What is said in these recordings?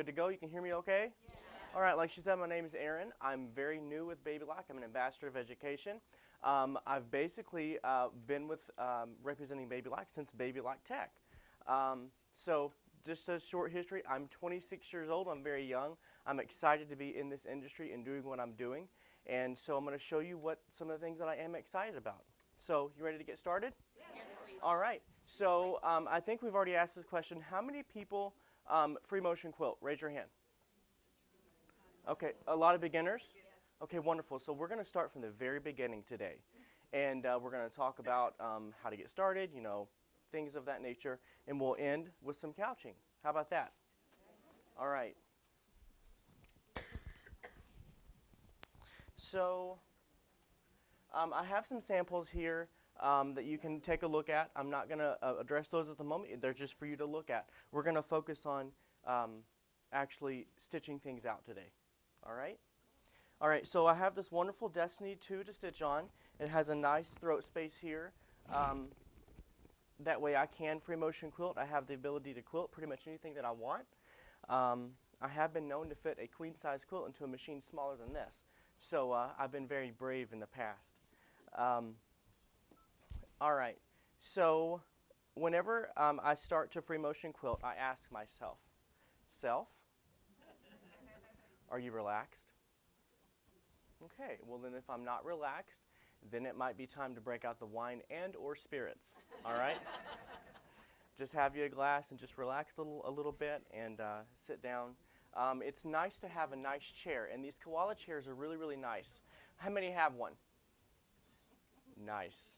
Good to go? You can hear me okay? Yes. All right, like she said, my name is Aaron. I'm very new with Baby Lock. I'm an ambassador of education. I've basically been with representing Baby Lock since Baby Lock Tech. So just a short history, I'm 26 years old. I'm very young. I'm excited to be in this industry and doing what I'm doing. And so I'm going to show you what some of the things that I am excited about. So you ready to get started? Yes, please. All right. So I think we've already asked this question. How many people free motion quilt? Raise your hand. Okay, a lot of beginners? Okay, wonderful. So we're going to start from the very beginning today. And we're going to talk about how to get started, things of that nature. And we'll end with some couching. How about that? All right. So I have some samples here that you can take a look at. I'm not going to address those at the moment. They're just for you to look at. We're going to focus on actually stitching things out today. All right? All right, so I have this wonderful Destiny 2 to stitch on. It has a nice throat space here. That way I can free motion quilt. I have the ability to quilt pretty much anything that I want. I have been known to fit a queen size quilt into a machine smaller than this. So I've been very brave in the past. All right, so whenever I start to free motion quilt, I ask myself, self, are you relaxed? Okay, well then if I'm not relaxed, then it might be time to break out the wine and or spirits, all right? Just have you a glass and just relax a little bit and sit down. It's nice to have a nice chair, and these koala chairs are really, really nice. How many have one? Nice,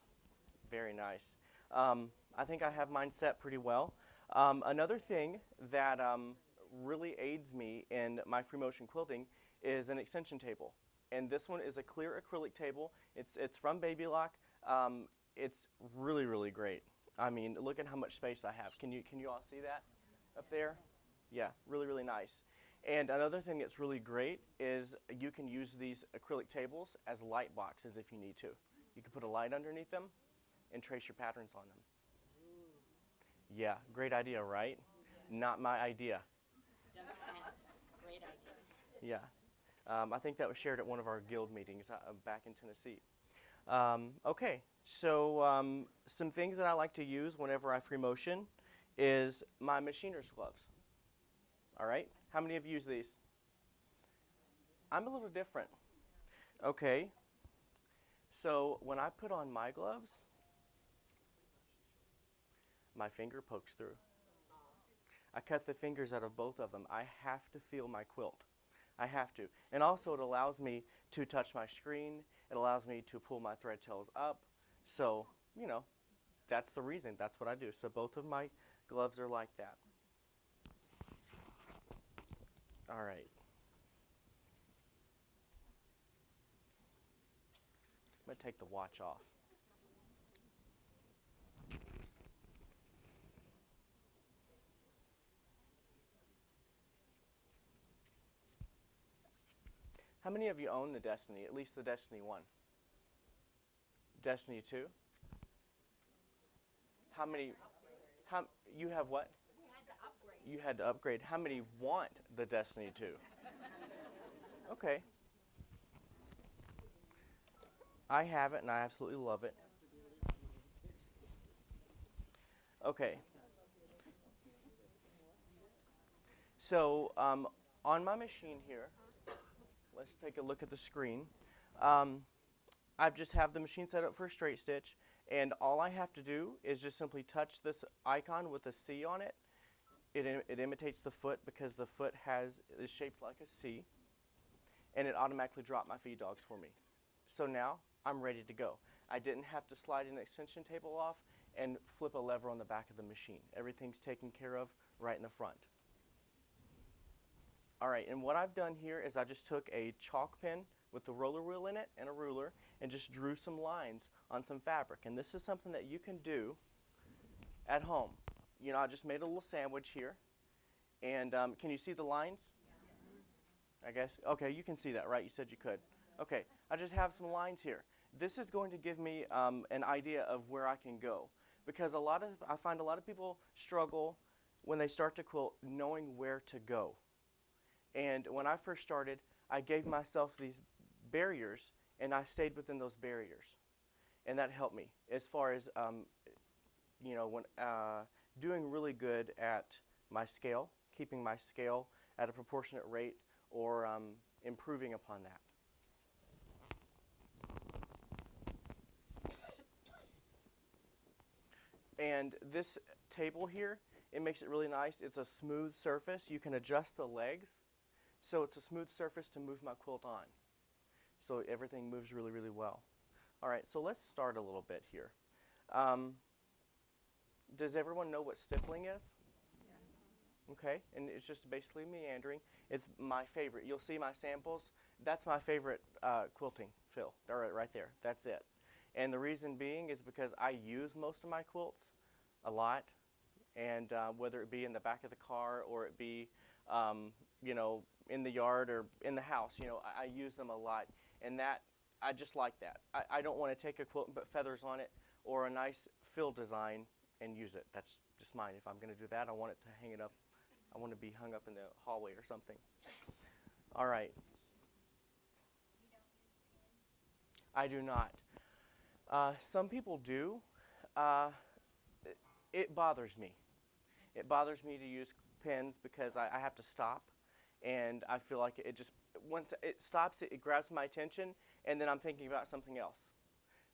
very nice. I think I have mine set pretty well. Another thing that really aids me in my free motion quilting is an extension table. And this one is a clear acrylic table. It's from Baby Lock. It's really, really great. I mean, look at how much space I have. Can you all see that up there? Yeah, really, really nice. And another thing that's really great is you can use these acrylic tables as light boxes if you need to. You can put a light underneath them and trace your patterns on them. Yeah, great idea, right? Not my idea. Great idea. Yeah. I think that was shared at one of our guild meetings back in Tennessee. Okay, so some things that I like to use whenever I free motion is my machiner's gloves. All right, how many of you use these? I'm a little different. Okay, so when I put on my gloves, my finger pokes through. I cut the fingers out of both of them. I have to feel my quilt. I have to. And also it allows me to touch my screen. It allows me to pull my thread tails up. So, that's the reason. That's what I do. So both of my gloves are like that. All right. I'm going to take the watch off. How many of you own the Destiny, at least the Destiny 1? Destiny 2? How many, you have what? We had to upgrade. You had to upgrade. How many want the Destiny 2? Okay. I have it and I absolutely love it. Okay. So on my machine here, let's take a look at the screen. I just have the machine set up for a straight stitch, and all I have to do is just simply touch this icon with a C on it. It imitates the foot because the foot is shaped like a C, and it automatically dropped my feed dogs for me. So now I'm ready to go. I didn't have to slide an extension table off and flip a lever on the back of the machine. Everything's taken care of right in the front. All right, and what I've done here is I just took a chalk pen with the roller wheel in it and a ruler and just drew some lines on some fabric. And this is something that you can do at home. I just made a little sandwich here. And can you see the lines? I guess. Okay, you can see that, right? You said you could. Okay, I just have some lines here. This is going to give me an idea of where I can go. Because I find a lot of people struggle when they start to quilt knowing where to go. And when I first started, I gave myself these barriers, and I stayed within those barriers, and that helped me as far as when doing really good at my scale, keeping my scale at a proportionate rate, or improving upon that. And this table here, it makes it really nice. It's a smooth surface. You can adjust the legs, so it's a smooth surface to move my quilt on. So everything moves really, really well. All right, so let's start a little bit here. Um, does everyone know what stippling is? Okay, and it's just basically meandering. It's my favorite. You'll see my samples. That's my favorite quilting fill. Right there. That's it. And the reason being is because I use most of my quilts a lot, and whether it be in the back of the car or it be, in the yard or in the house, I use them a lot, and that I just like that. I don't want to take a quilt and put feathers on it or a nice fill design and use it. That's just mine. If I'm going to do that, I want it to hang it up. I want to be hung up in the hallway or something. All right. I do not. Some people do. It bothers me. It bothers me to use pins because I have to stop, and I feel like it just, once it stops, it grabs my attention, and then I'm thinking about something else.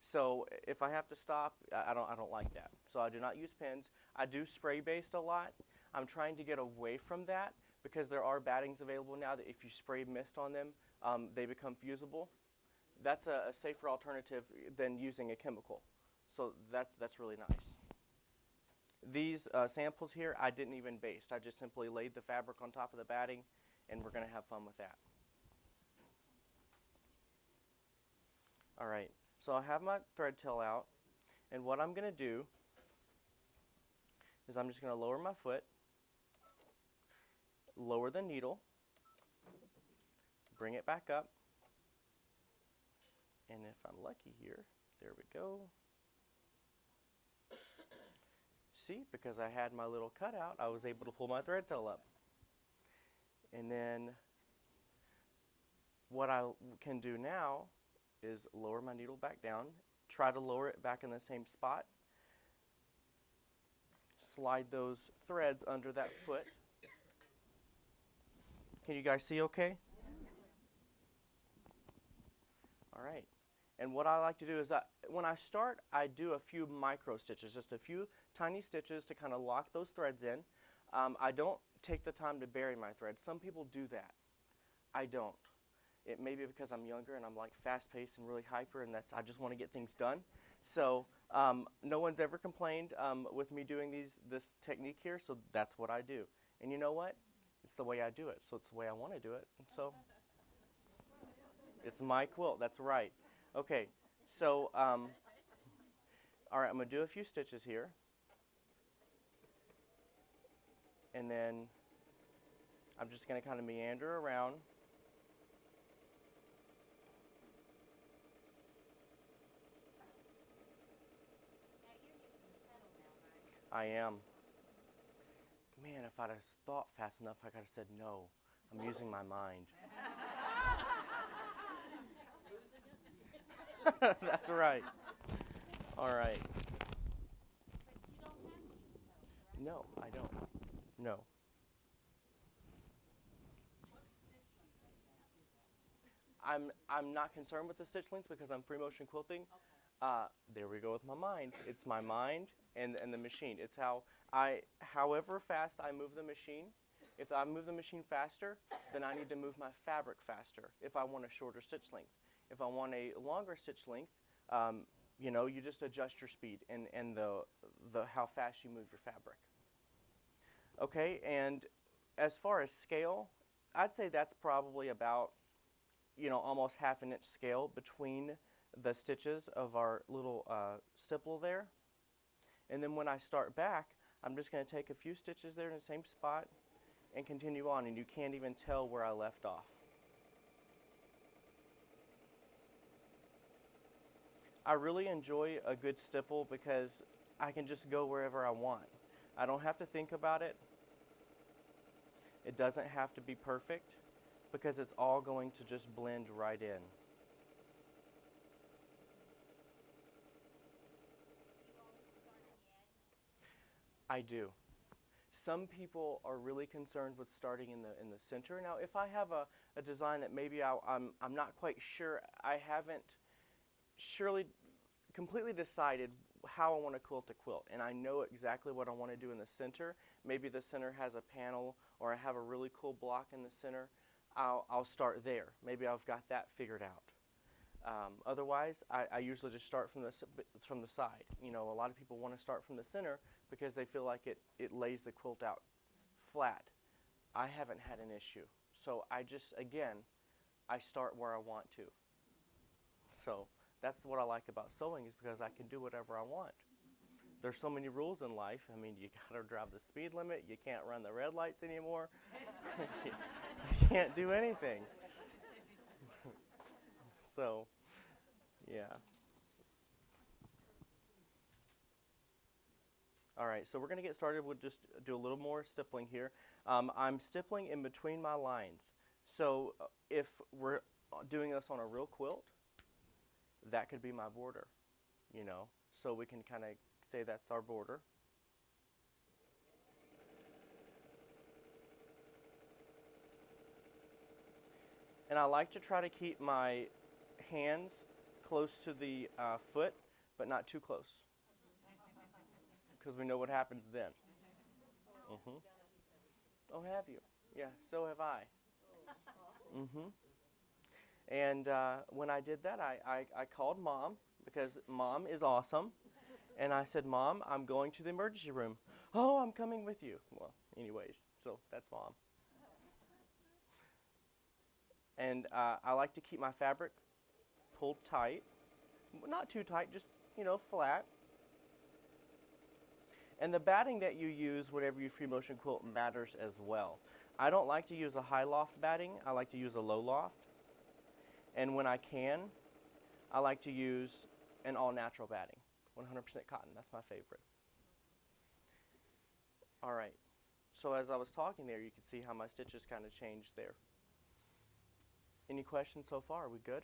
So if I have to stop, I don't like that. So I do not use pins. I do spray based a lot. I'm trying to get away from that because there are battings available now that if you spray mist on them, they become fusible. That's a safer alternative than using a chemical. So that's really nice. These samples here, I didn't even baste. I just simply laid the fabric on top of the batting, and we're going to have fun with that. All right, so I have my thread tail out, and what I'm going to do is I'm just going to lower my foot, lower the needle, bring it back up, and if I'm lucky here, there we go. See, because I had my little cutout, I was able to pull my thread tail up. And then what I can do now is lower my needle back down, try to lower it back in the same spot, slide those threads under that foot. Can you guys see okay? All right. And what I like to do is when I start, I do a few micro stitches, just a few tiny stitches to kind of lock those threads in. I don't take the time to bury my threads. Some people do that. I don't. It may be because I'm younger and I'm like fast-paced and really hyper, and I just want to get things done. So no one's ever complained with me doing this technique here, so that's what I do. And you know what? It's the way I do it, so it's the way I want to do it. And so it's my quilt. That's right. Okay, so all right, I'm going to do a few stitches here. And then I'm just going to kind of meander around. I am. Man, if I'd have thought fast enough, I could have said no. I'm using my mind. That's right. All right. No, I don't. No. I'm not concerned with the stitch length because I'm free motion quilting. There we go with my mind. It's my mind and the machine. It's however fast I move the machine. If I move the machine faster, then I need to move my fabric faster if I want a shorter stitch length. If I want a longer stitch length, you just adjust your speed and the how fast you move your fabric. Okay, and as far as scale, I'd say that's probably about, almost half an inch scale between the stitches of our little stipple there. And then when I start back, I'm just going to take a few stitches there in the same spot and continue on, and you can't even tell where I left off. I really enjoy a good stipple because I can just go wherever I want. I don't have to think about it. It doesn't have to be perfect. because it's all going to just blend right in. I do. Some people are really concerned with starting in the center. Now, if I have a design that maybe I'm not quite sure, I haven't surely completely decided how I want to quilt a quilt, and I know exactly what I want to do in the center. Maybe the center has a panel, or I have a really cool block in the center. I'll start there. Maybe I've got that figured out. Otherwise, I usually just start from the side. You know, a lot of people want to start from the center because they feel like it lays the quilt out flat. I haven't had an issue. So I just, again, I start where I want to. So that's what I like about sewing, is because I can do whatever I want. There's so many rules in life. I mean, you gotta drive the speed limit. You can't run the red lights anymore. You can't do anything. So, yeah. All right, so we're going to get started. We'll just do a little more stippling here. I'm stippling in between my lines. So if we're doing this on a real quilt, that could be my border, you know. So we can kind of say that's our border. And I like to try to keep my hands close to the foot, but not too close, because we know what happens then. Mm-hmm. Oh, have you? Yeah, so have I. Mm-hmm. And when I did that, I called Mom, because Mom is awesome. And I said, Mom, I'm going to the emergency room. Oh, I'm coming with you. Well, anyways, so that's Mom. And I like to keep my fabric pulled tight. Not too tight, just, you know, flat. And the batting that you use whenever you free motion quilt matters as well. I don't like to use a high loft batting. I like to use a low loft. And when I can, I like to use an all natural batting. 100% cotton, that's my favorite. All right, so as I was talking there, you can see how my stitches kind of changed there. Any questions so far? Are we good?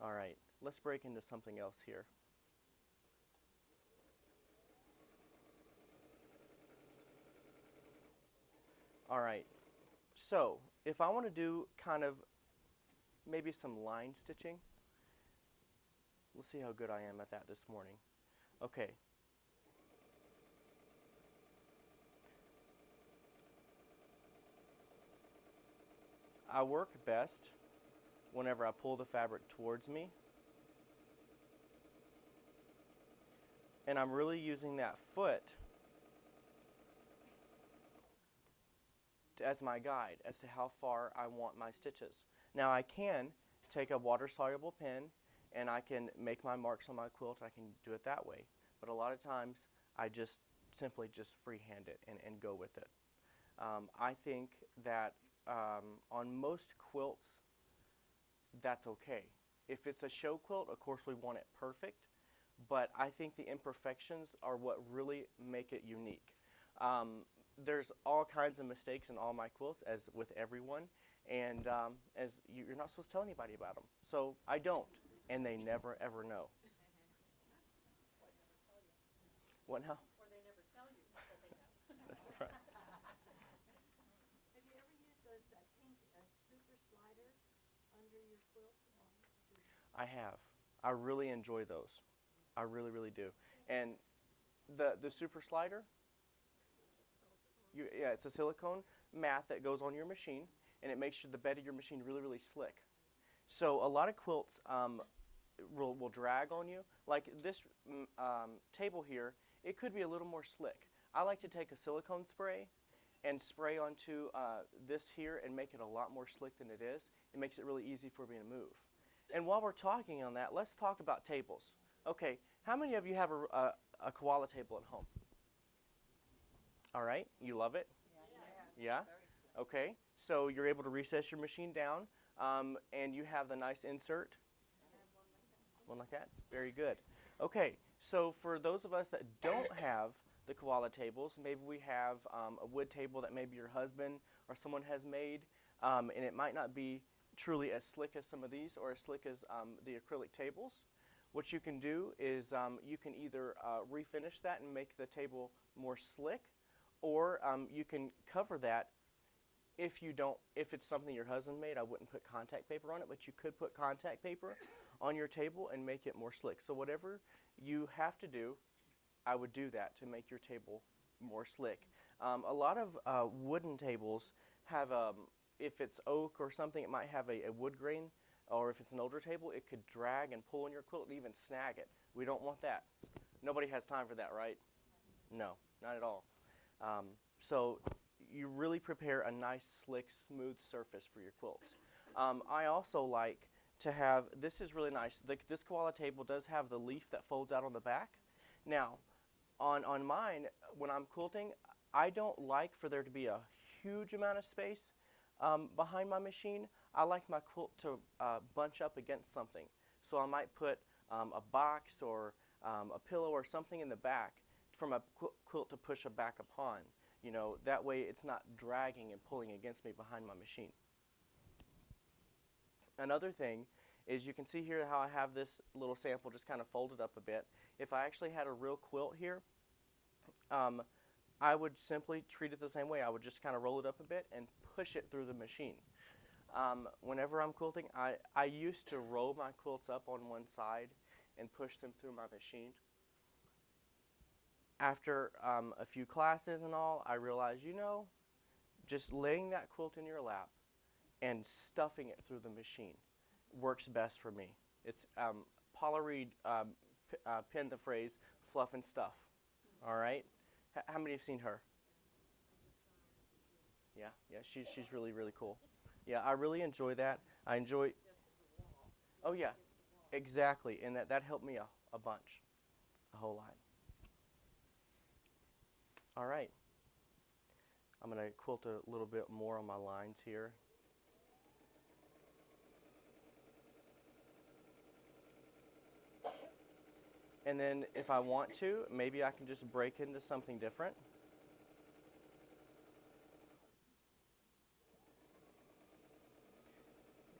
All right, let's break into something else here. All right, so if I want to do kind of maybe some line stitching, let's see how good I am at that this morning. Okay. I work best whenever I pull the fabric towards me, and I'm really using that foot as my guide as to how far I want my stitches. Now I can take a water-soluble pen and I can make my marks on my quilt. I can do it that way. But a lot of times I just simply just freehand it and go with it. I think that on most quilts, that's okay. If it's a show quilt, of course we want it perfect, but I think the imperfections are what really make it unique. There's all kinds of mistakes in all my quilts, as with everyone, and as you're not supposed to tell anybody about them. So I don't, and they never ever know. What now? Or they never tell you that they know. That's right. Have you ever used that pink super slider under your quilt? I have. I really enjoy those. I really, really do. And the super slider, yeah, it's a silicone mat that goes on your machine, and it makes the bed of your machine really, really slick. So a lot of quilts will drag on you. Like this table here, it could be a little more slick. I like to take a silicone spray and spray onto this here and make it a lot more slick than it is. It makes it really easy for me to move. And while we're talking on that, let's talk about tables. Okay, how many of you have a koala table at home? All right, you love it? Yeah? Okay, so you're able to recess your machine down, and you have the nice insert. One like that? Very good. Okay, so for those of us that don't have the koala tables. Maybe we have a wood table that maybe your husband or someone has made, and it might not be truly as slick as some of these or as slick as the acrylic tables. What you can do is you can either refinish that and make the table more slick, or you can cover that. If it's something your husband made, I wouldn't put contact paper on it, but you could put contact paper on your table and make it more slick. So whatever you have to do, I would do that to make your table more slick. A lot of wooden tables have, if it's oak or something, it might have a wood grain, or if it's an older table, it could drag and pull on your quilt and even snag it. We don't want that. Nobody has time for that, right? No, not at all. So you really prepare a nice, slick, smooth surface for your quilts. I also like to have, this is really nice, this koala table does have the leaf that folds out on the back. Now, on mine, when I'm quilting, I don't like for there to be a huge amount of space behind my machine. I like my quilt to bunch up against something. So I might put a box or a pillow or something in the back for my quilt to push back upon. You know, that way it's not dragging and pulling against me behind my machine. Another thing is you can see here how I have this little sample just kind of folded up a bit. If I actually had a real quilt here, I would simply treat it the same way. I would just kind of roll it up a bit and push it through the machine. Whenever I'm quilting, I used to roll my quilts up on one side and push them through my machine. After a few classes and all, I realized, you know, just laying that quilt in your lap and stuffing it through the machine works best for me. It's Paula Reed penned the phrase "fluff and stuff." All right, how many have seen her? Yeah, she's really cool. Yeah, I really enjoy that. I enjoy. Oh yeah, exactly, and that helped me a bunch, a whole lot. All right, I'm gonna quilt a little bit more on my lines here. And then if I want to, maybe I can just break into something different.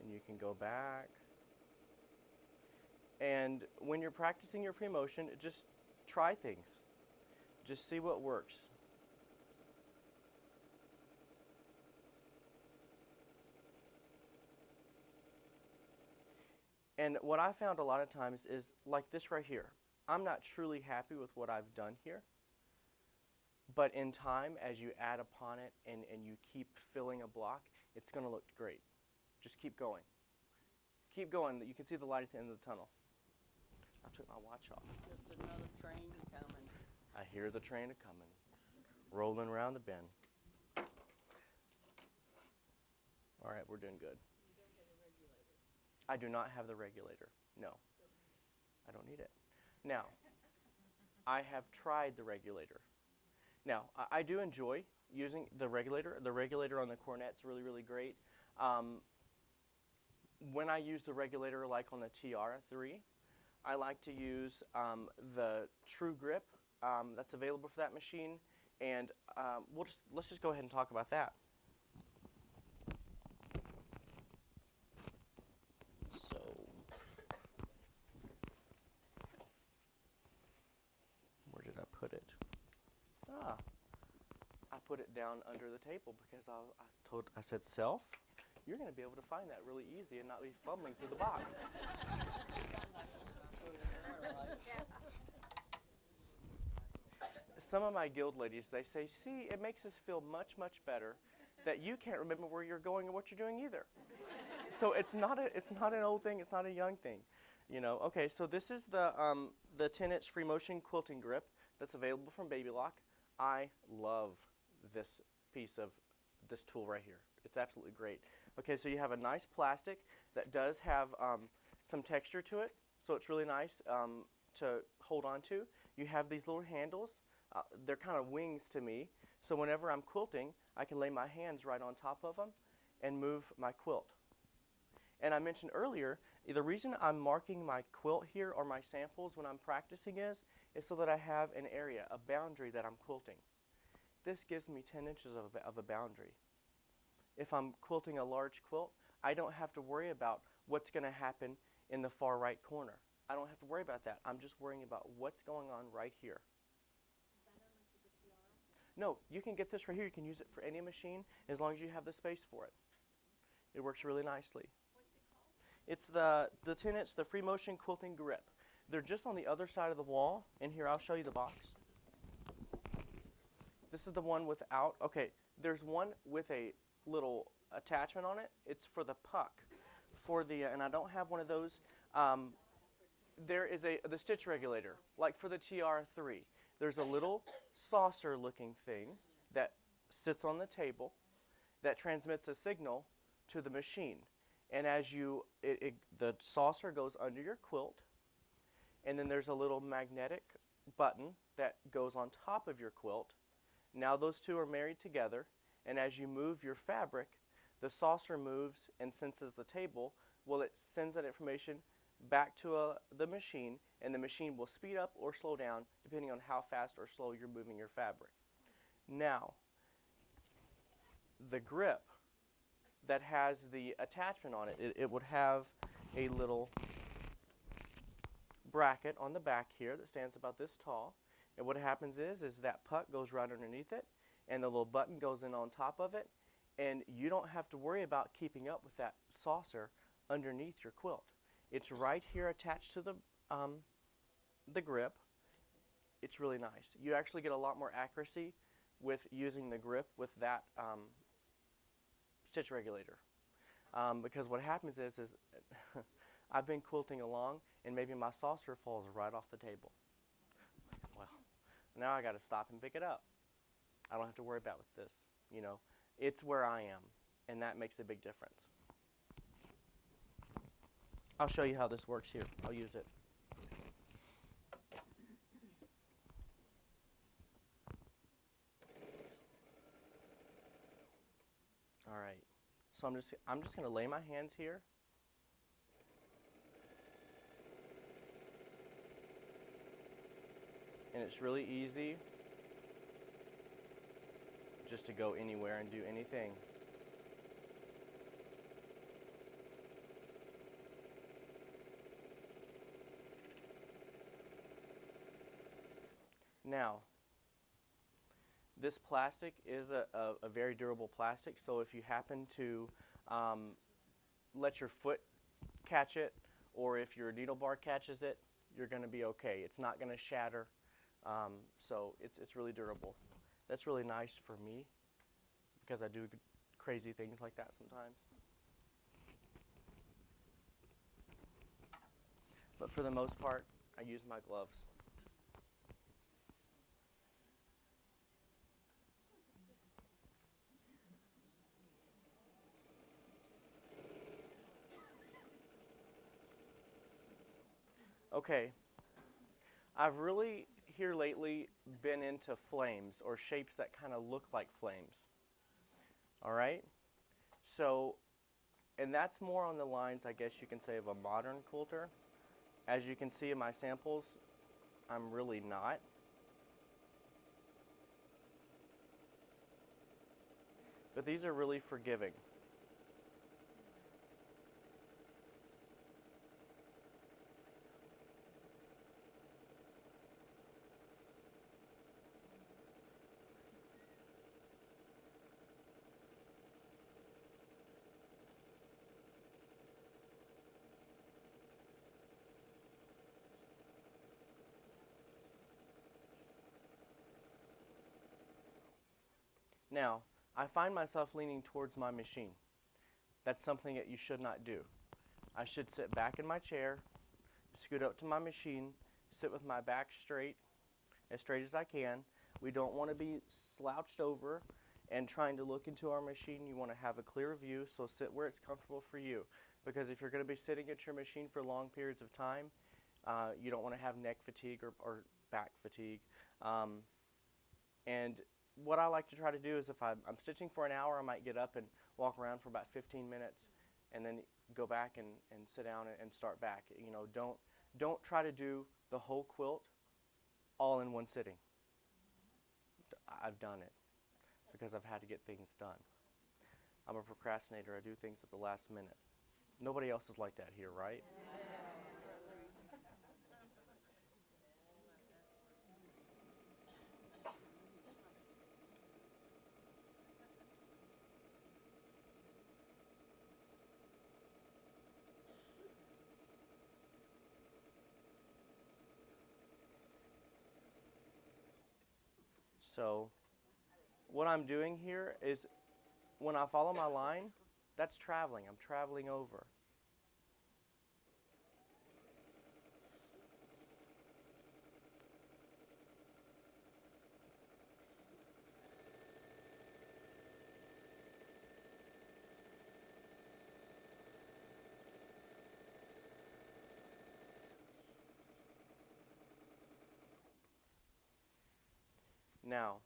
And you can go back. And when you're practicing your free motion, just try things. Just see what works. And what I found a lot of times is like this right here. I'm not truly happy with what I've done here. But in time, as you add upon it and you keep filling a block, it's going to look great. Just keep going. Keep going. You can see the light at the end of the tunnel. I took my watch off. Just another train coming. I hear the train a-coming, rolling around the bend. All right, we're doing good. You don't have a regulator. I do not have the regulator. No, I don't need it. Now, I have tried the regulator. Now, I do enjoy using the regulator. The regulator on the cornet's really great. When I use the regulator, like on the TR3, I like to use the True Grip that's available for that machine, and let's just go ahead and talk about that. So, where did I put it? I put it down under the table because I said, self, you're going to be able to find that really easy and not be fumbling through the box. Some of my guild ladies, they say, see, it makes us feel much better that you can't remember where you're going or what you're doing either. So it's not an old thing, it's not a young thing. You know, okay, so this is the 10-inch free motion quilting grip that's available from Baby Lock. I love this piece of this tool right here. It's absolutely great. Okay, so you have a nice plastic that does have some texture to it, so it's really nice to hold on to. You have these little handles. They're kind of wings to me, so whenever I'm quilting, I can lay my hands right on top of them and move my quilt. And I mentioned earlier, the reason I'm marking my quilt here or my samples when I'm practicing is is so that I have an area, a boundary that I'm quilting. This gives me 10 inches of a boundary. If I'm quilting a large quilt, I don't have to worry about what's going to happen in the far right corner. I don't have to worry about that. I'm just worrying about what's going on right here. Is that only for the tiara? No, you can get this right here. You can use it for any machine as long as you have the space for it. It works really nicely. What's it called? It's the 10-inch, the free motion quilting grip. They're just on the other side of the wall. And here, I'll show you the box. This is the one without. Okay, there's one with a little attachment on it. It's for the puck. For the and I don't have one of those. There is the stitch regulator, like for the TR3. There's a little saucer-looking thing that sits on the table that transmits a signal to the machine. And as the saucer goes under your quilt, and then there's a little magnetic button that goes on top of your quilt. Now those two are married together, and as you move your fabric, the saucer moves and senses the table. Well, it sends that information back to the machine, and the machine will speed up or slow down depending on how fast or slow you're moving your fabric. Now, the grip that has the attachment on it, it would have a little bracket on the back here that stands about this tall. And what happens is that puck goes right underneath it, and the little button goes in on top of it, and you don't have to worry about keeping up with that saucer underneath your quilt. It's right here attached to the grip. It's really nice. You actually get a lot more accuracy with using the grip with that stitch regulator. Because what happens is I've been quilting along, and maybe my saucer falls right off the table. Well, now I got to stop and pick it up. I don't have to worry about with this. You know, it's where I am, and that makes a big difference. I'll show you how this works here. I'll use it. All right. So I'm just going to lay my hands here. And it's really easy just to go anywhere and do anything. Now, this plastic is a very durable plastic, so if you happen to let your foot catch it, or if your needle bar catches it, you're going to be okay. It's not going to shatter, so it's really durable. That's really nice for me because I do crazy things like that sometimes. But for the most part, I use my gloves. Okay, I've really here lately been into flames or shapes that kind of look like flames. All right, so, and that's more on the lines, I guess you can say, of a modern quilter. As you can see in my samples, I'm really not. But these are really forgiving. Now, I find myself leaning towards my machine. That's something that you should not do. I should sit back in my chair, scoot up to my machine, sit with my back straight as I can. We don't want to be slouched over and trying to look into our machine. You want to have a clear view, so sit where it's comfortable for you. Because if you're going to be sitting at your machine for long periods of time, you don't want to have neck fatigue or back fatigue. And what I like to try to do is if I'm stitching for an hour, I might get up and walk around for about 15 minutes and then go back and sit down and start back. You know, don't try to do the whole quilt all in one sitting. I've done it because I've had to get things done. I'm a procrastinator. I do things at the last minute. Nobody else is like that here, right? So what I'm doing here is when I follow my line, that's traveling. I'm traveling over. Now,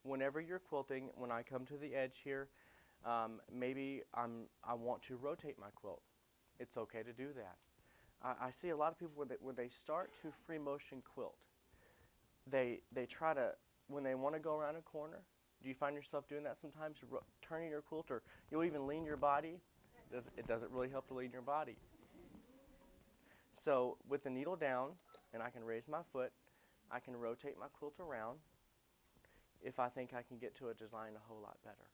whenever you're quilting, when I come to the edge here, maybe I want to rotate my quilt. It's okay to do that. I see a lot of people when they start to free motion quilt, they try to, when they want to go around a corner. Do you find yourself doing that sometimes? Turning your quilt, or you'll even lean your body. It doesn't really help to lean your body. So with the needle down, and I can raise my foot, I can rotate my quilt around if I think I can get to a design a whole lot better.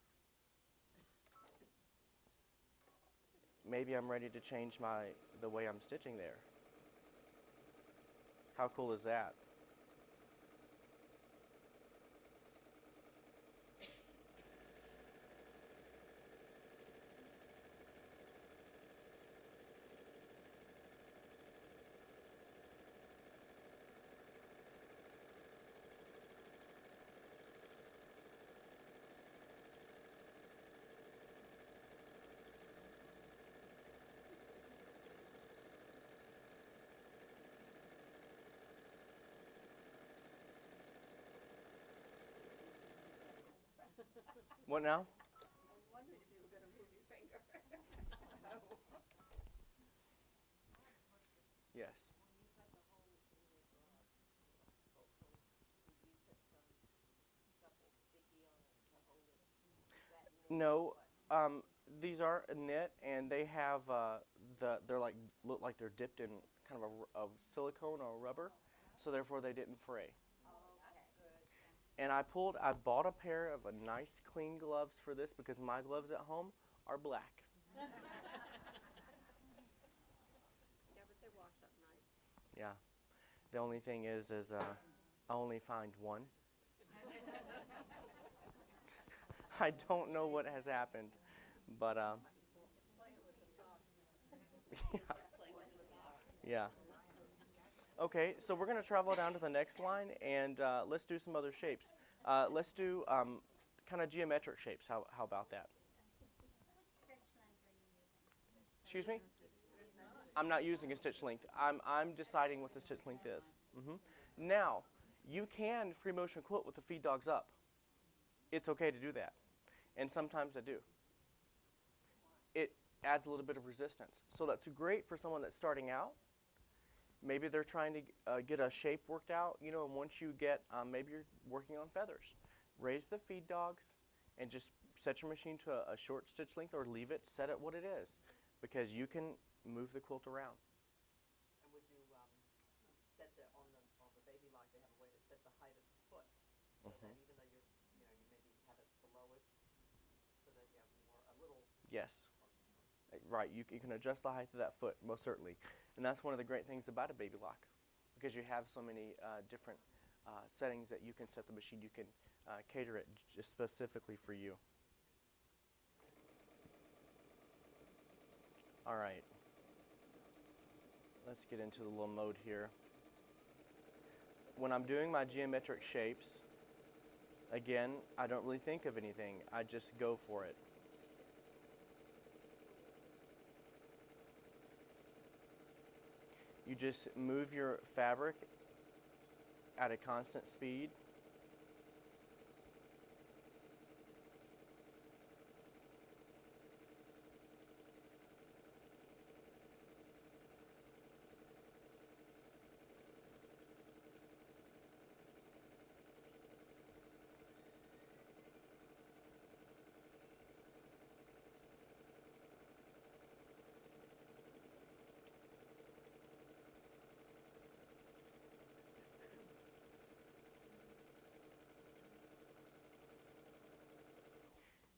Maybe I'm ready to change the way I'm stitching there. How cool is that? What now? I wondered if you were gonna move your finger. Yes. When you cut the hole in your gloves, both holes, do you put something sticky on it to hold it? Is that knit No. or what? These are knit, and they have they're like look like they're dipped in kind of a silicone or rubber, so therefore they didn't fray. And I bought a pair of a nice clean gloves for this because my gloves at home are black. Yeah, but they wash up nice. Yeah. The only thing is I only find one. I don't know what has happened, but yeah. Okay, so we're going to travel down to the next line, and let's do some other shapes. Let's do kind of geometric shapes. How about that? Excuse me? I'm not using a stitch length. I'm deciding what the stitch length is. Now, you can free motion quilt with the feed dogs up. It's okay to do that, and sometimes I do. It adds a little bit of resistance, so that's great for someone that's starting out. Maybe they're trying to get a shape worked out, and once you get, maybe you're working on feathers. Raise the feed dogs and just set your machine to a short stitch length, or leave it set at what it is, because you can move the quilt around. And would you set on the baby lock? They have a way to set the height of the foot, so that even though you maybe have it the lowest, so that you have a little. Yes. Right, you can adjust the height of that foot, most certainly. And that's one of the great things about a baby lock, because you have so many different settings that you can set the machine. You can cater it just specifically for you. All right. Let's get into the little mode here. When I'm doing my geometric shapes, again, I don't really think of anything. I just go for it. You just move your fabric at a constant speed.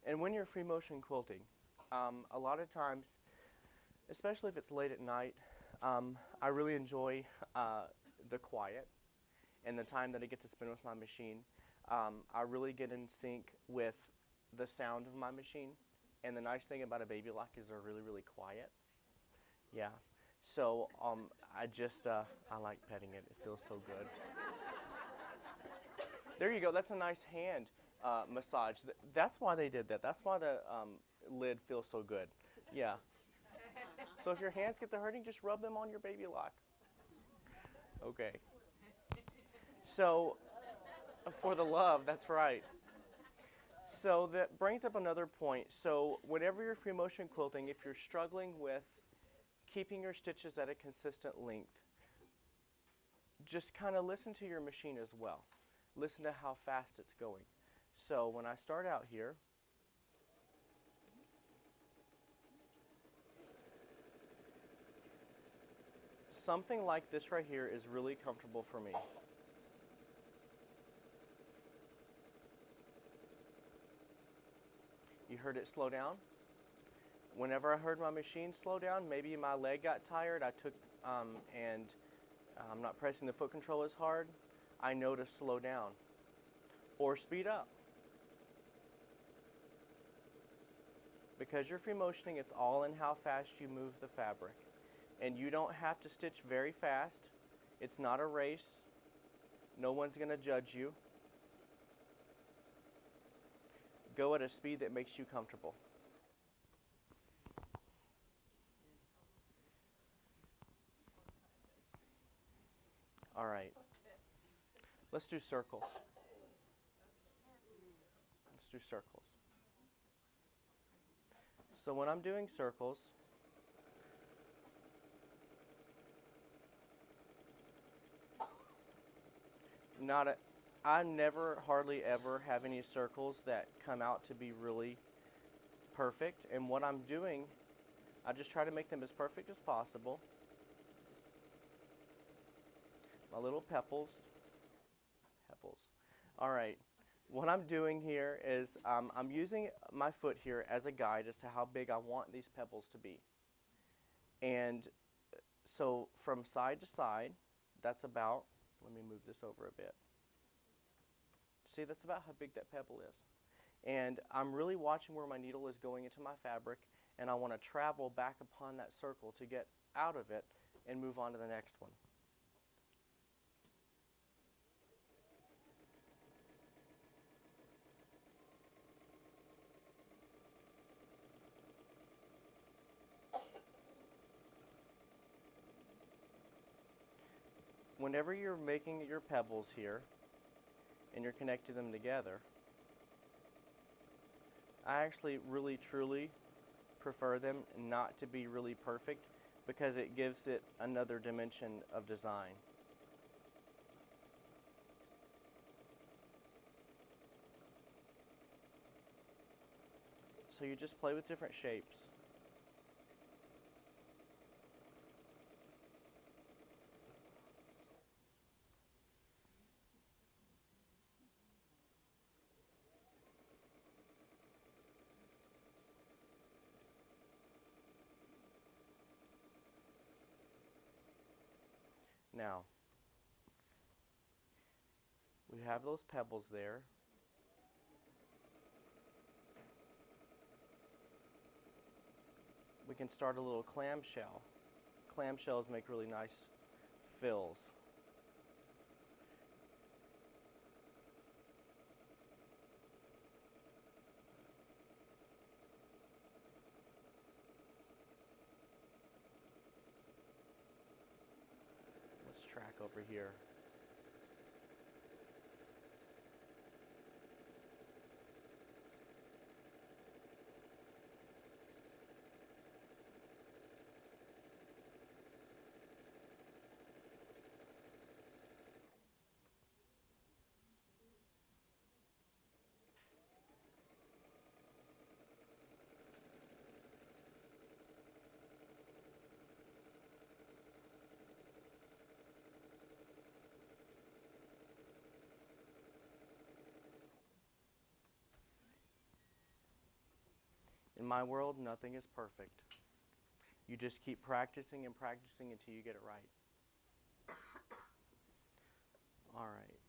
And when you're free motion quilting, a lot of times, especially if it's late at night, I really enjoy the quiet and the time that I get to spend with my machine. I really get in sync with the sound of my machine. And the nice thing about a baby lock is they're really, really quiet. Yeah. So I like petting it. It feels so good. There you go. That's a nice hand massage. That's why they did that. That's why the lid feels so good. Yeah. So if your hands get to hurting, just rub them on your baby lock. Okay. So for the love, that's right. So that brings up another point. So whenever you're free motion quilting, if you're struggling with keeping your stitches at a consistent length, just kind of listen to your machine as well. Listen to how fast it's going. So when I start out here, something like this right here is really comfortable for me. You heard it slow down? Whenever I heard my machine slow down, maybe my leg got tired, I took and I'm not pressing the foot control as hard, I know to slow down or speed up. Because you're free motioning, it's all in how fast you move the fabric. And you don't have to stitch very fast. It's not a race. No one's going to judge you. Go at a speed that makes you comfortable. All right. Let's do circles. Let's do circles. So when I'm doing circles, I never, hardly ever have any circles that come out to be really perfect. And what I'm doing, I just try to make them as perfect as possible. My little pebbles. All right. What I'm doing here is I'm using my foot here as a guide as to how big I want these pebbles to be. And so from side to side, that's about, let me move this over a bit. See, that's about how big that pebble is. And I'm really watching where my needle is going into my fabric, and I want to travel back upon that circle to get out of it and move on to the next one. Whenever you're making your pebbles here and you're connecting them together, I actually really truly prefer them not to be really perfect because it gives it another dimension of design. So you just play with different shapes. Now, we have those pebbles there. We can start a little clamshell. Clamshells make really nice fills. Let's track over here. In my world, nothing is perfect. You just keep practicing and practicing until you get it right. All right.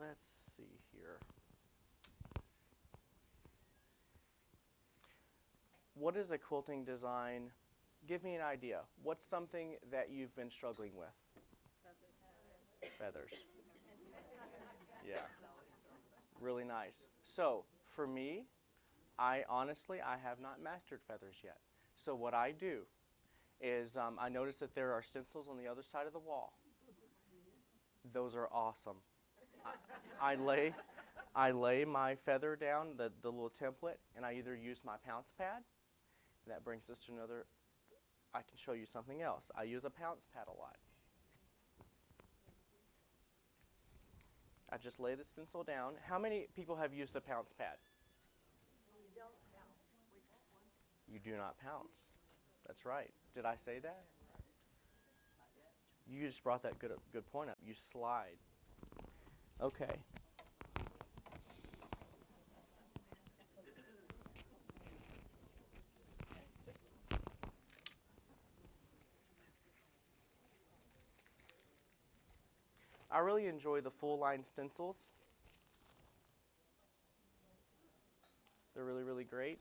Let's see here. What is a quilting design? Give me an idea. What's something that you've been struggling with? Feathers. Yeah. Really nice. So, for me, I have not mastered feathers yet. So what I do is I notice that there are stencils on the other side of the wall. Those are awesome. I, I lay my feather down, the little template, and I either use my pounce pad. And that brings us to another, I can show you something else. I use a pounce pad a lot. I just lay the stencil down. How many people have used a pounce pad? You do not pounce. That's right. Did I say that? You just brought that good point up. You slide. Okay. I really enjoy the full line stencils. They're really, really great.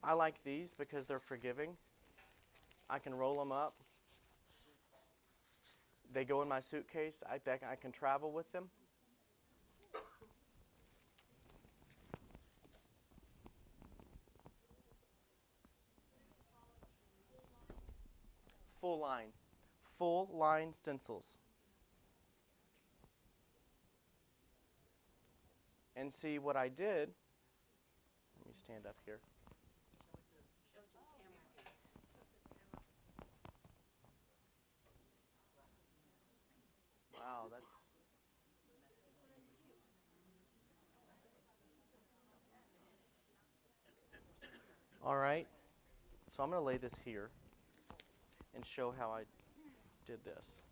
I like these because they're forgiving. I can roll them up. They go in my suitcase. I can travel with them. Full line. Full line stencils. And see what I did. Let me stand up here. Wow, that's... All right. So I'm going to lay this here and show how I did this.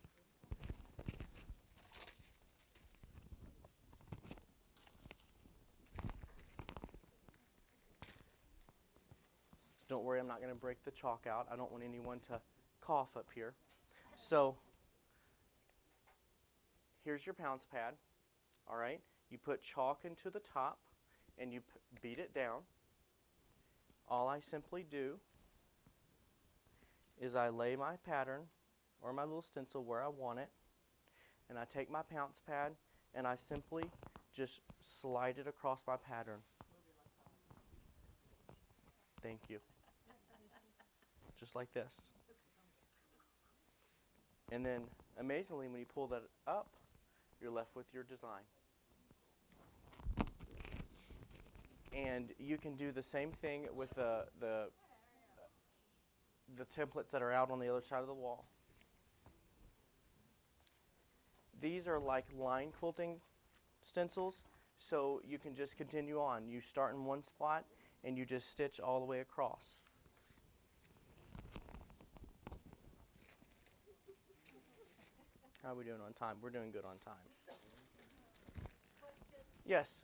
Don't worry, I'm not going to break the chalk out. I don't want anyone to cough up here. So here's your pounce pad. All right. You put chalk into the top and you beat it down. All I simply do is I lay my pattern or my little stencil where I want it, and I take my pounce pad and I simply just slide it across my pattern. Thank you. Just like this. And then amazingly, when you pull that up, you're left with your design. And you can do the same thing with the templates that are out on the other side of the wall. These are like line quilting stencils, so you can just continue on. You start in one spot and you just stitch all the way across. How are we doing on time? We're doing good on time. Yes?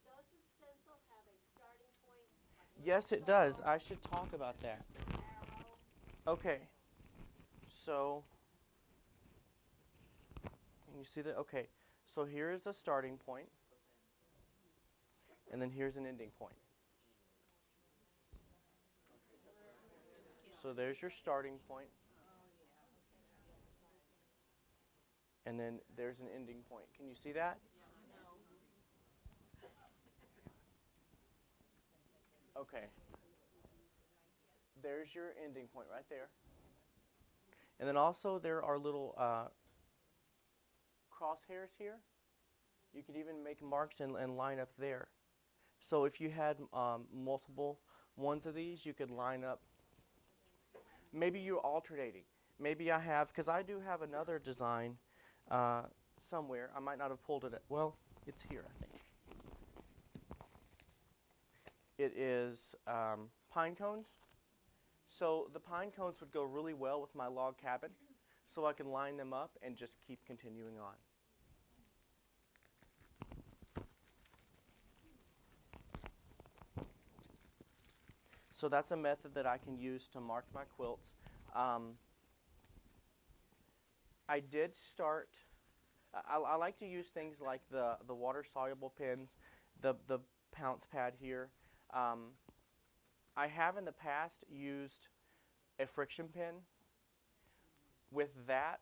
Does the stencil have a starting point? Yes, it does. I should talk about that. Arrow? Okay. So, can you see that? Okay. So here is the starting point. And then here's an ending point. So there's your starting point. And then there's an ending point. Can you see that? Okay. There's your ending point right there. And then also there are little crosshairs here. You could even make marks and line up there. So if you had multiple ones of these, you could line up. Maybe you're alternating. Maybe I have, because I do have another design somewhere. I might not have pulled it. Well, it's here, I think. It is pine cones. So the pine cones would go really well with my log cabin. So I can line them up and just keep continuing on. So that's a method that I can use to mark my quilts. I did start. I like to use things like the water soluble pens, the pounce pad here. I have in the past used a friction pen. With that,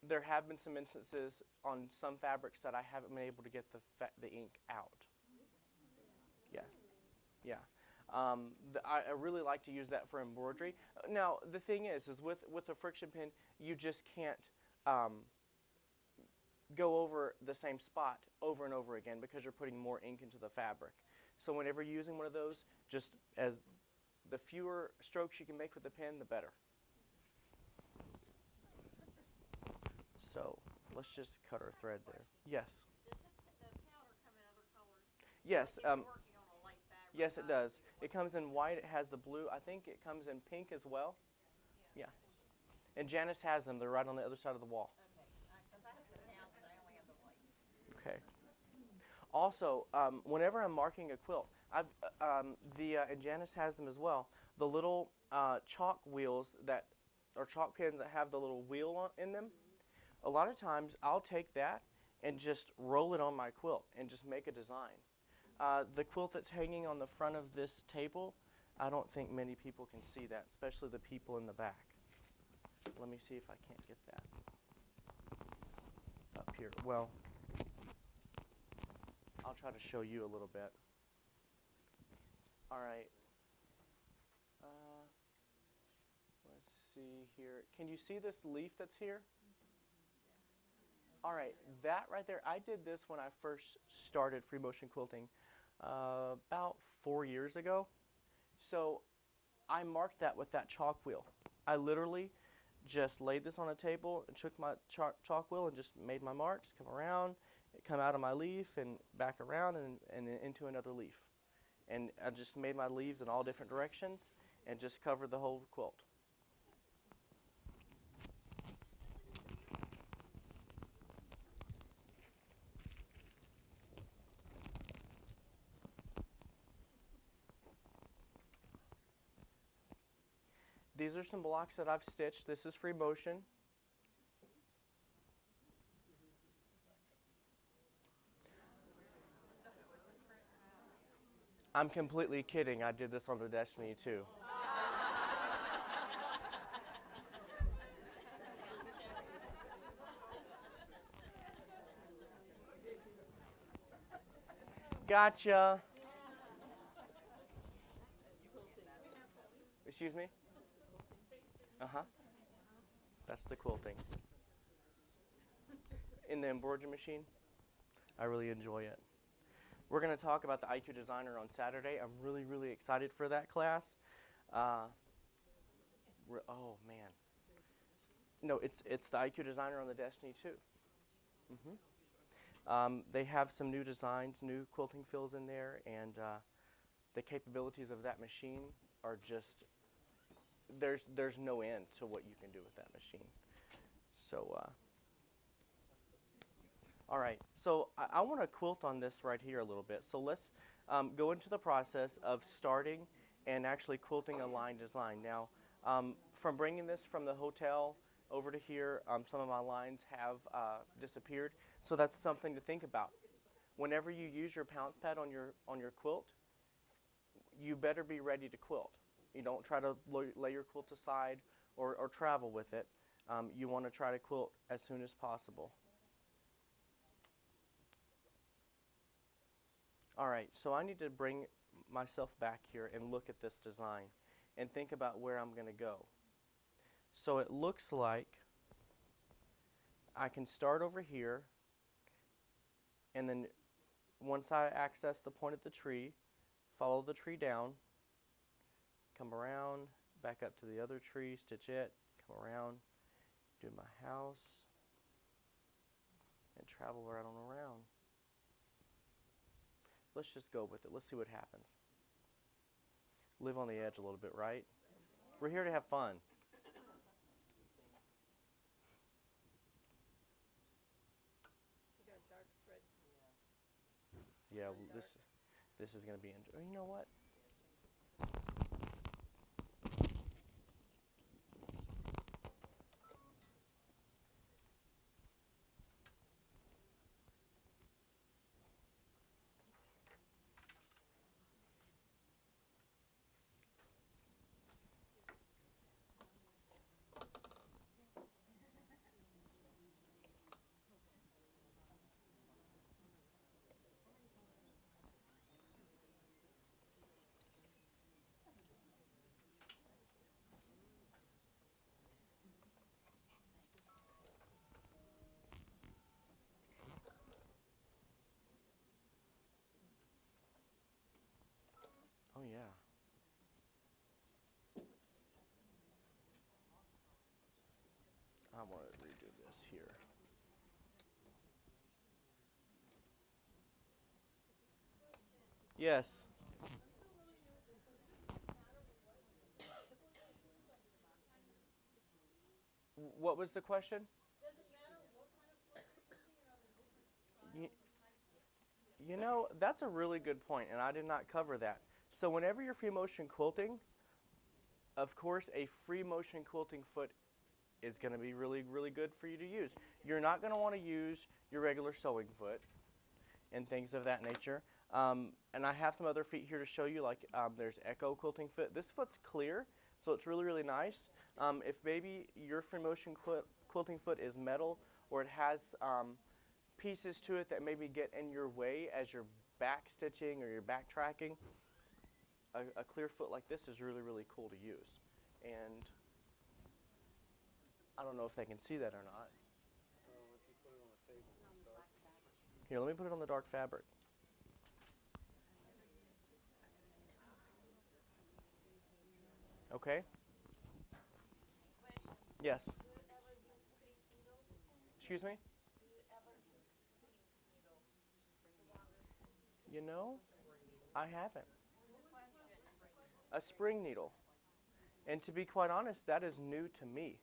there have been some instances on some fabrics that I haven't been able to get the ink out. Yeah, yeah. I really like to use that for embroidery. Now the thing is with a friction pen, you just can't go over the same spot over and over again because you're putting more ink into the fabric. So whenever you're using one of those, just as the fewer strokes you can make with the pen, the better. So let's just cut our thread there. Yes. Does the powder come in other colors? Yes. If you're working on a light fabric. Yes, it does. It comes in white. It has the blue. I think it comes in pink as well. Yeah. And Janice has them. They're right on the other side of the wall. Okay, because I have the pounds, but I only have the white. Okay. Also, whenever I'm marking a quilt, and Janice has them as well. The little chalk wheels that, or chalk pens that have the little wheel in them. A lot of times, I'll take that and just roll it on my quilt and just make a design. The quilt that's hanging on the front of this table, I don't think many people can see that, especially the people in the back. Let me see if I can't get that up here. Well, I'll try to show you a little bit. All right. Let's see here. Can you see this leaf that's here? All right, that right there, I did this when I first started free motion quilting about 4 years ago. So I marked that with that chalk wheel. I literally just laid this on a table and took my chalk wheel and just made my marks, come around, come out of my leaf and back around and into another leaf. And I just made my leaves in all different directions and just covered the whole quilt. These are some blocks that I've stitched. This is free motion. I'm completely kidding. I did this on the Destiny too. Gotcha. Excuse me? Uh-huh. That's the quilting. In the embroidery machine, I really enjoy it. We're going to talk about the IQ Designer on Saturday. I'm really, really excited for that class. Oh, man. No, it's the IQ Designer on the Destiny too. They have some new designs, new quilting fills in there, and the capabilities of that machine are just, there's no end to what you can do with that machine. So, all right, so I want to quilt on this right here a little bit. So let's go into the process of starting and actually quilting a line design. Now, from bringing this from the hotel over to here, some of my lines have disappeared. So that's something to think about. Whenever you use your pounce pad on your quilt, you better be ready to quilt. You don't try to lay your quilt aside or travel with it. You want to try to quilt as soon as possible. All right, so I need to bring myself back here and look at this design and think about where I'm going to go. So it looks like I can start over here, and then once I access the point of the tree, follow the tree down, come around, back up to the other tree, stitch it, come around, do my house, and travel right on around. Let's just go with it. Let's see what happens. Live on the edge a little bit, right? We're here to have fun. You got dark thread. Yeah, this is going to be. You know what? Oh yeah. I want to redo this here. Yes. What was the question? You, you know, that's a really good point, and I did not cover that. So whenever you're free motion quilting, of course, a free motion quilting foot is going to be really, really good for you to use. You're not going to want to use your regular sewing foot and things of that nature. And I have some other feet here to show you, like there's Echo quilting foot. This foot's clear, so it's really, really nice. If maybe your free motion quilting foot is metal, or it has pieces to it that maybe get in your way as you're back stitching or you're back tracking, a clear foot like this is really, really cool to use. And I don't know if they can see that or not. Here, let me put it on the dark fabric. Okay? Question. Yes. Do you ever use string needle? Excuse me? Do you ever use string needle? The one that's You know, I haven't. question. A spring needle. And to be quite honest, that is new to me.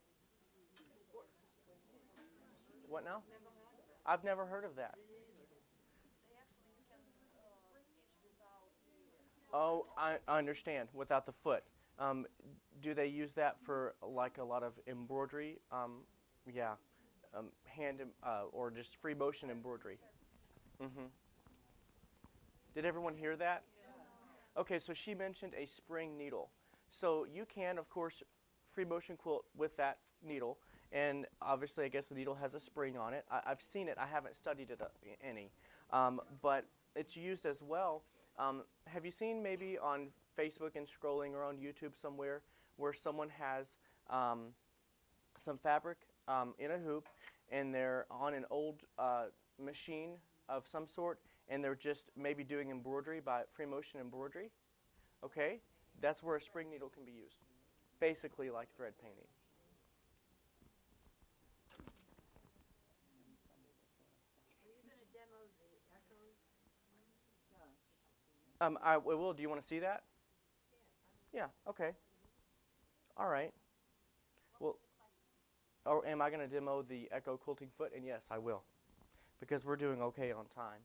What now? I've never heard of that. They actually you can stitch without the Oh, I understand. Without the foot. Um, do they use that for like a lot of embroidery? Yeah, or just free motion embroidery. hmm Did everyone hear that? Okay, so she mentioned a spring needle. So you can, of course, free motion quilt with that needle. And obviously, I guess the needle has a spring on it. I've seen it. I haven't studied it any. But it's used as well. Have you seen maybe on Facebook and scrolling or on YouTube somewhere where someone has some fabric in a hoop and they're on an old machine of some sort and they're just maybe doing embroidery by free motion embroidery? Okay, that's where a spring needle can be used. Basically like thread painting. Are you gonna demo the Echo? I will. Do you want to see that? Yeah. Okay. All right. Well, or am I going to demo the Echo quilting foot? And yes, I will, because we're doing okay on time.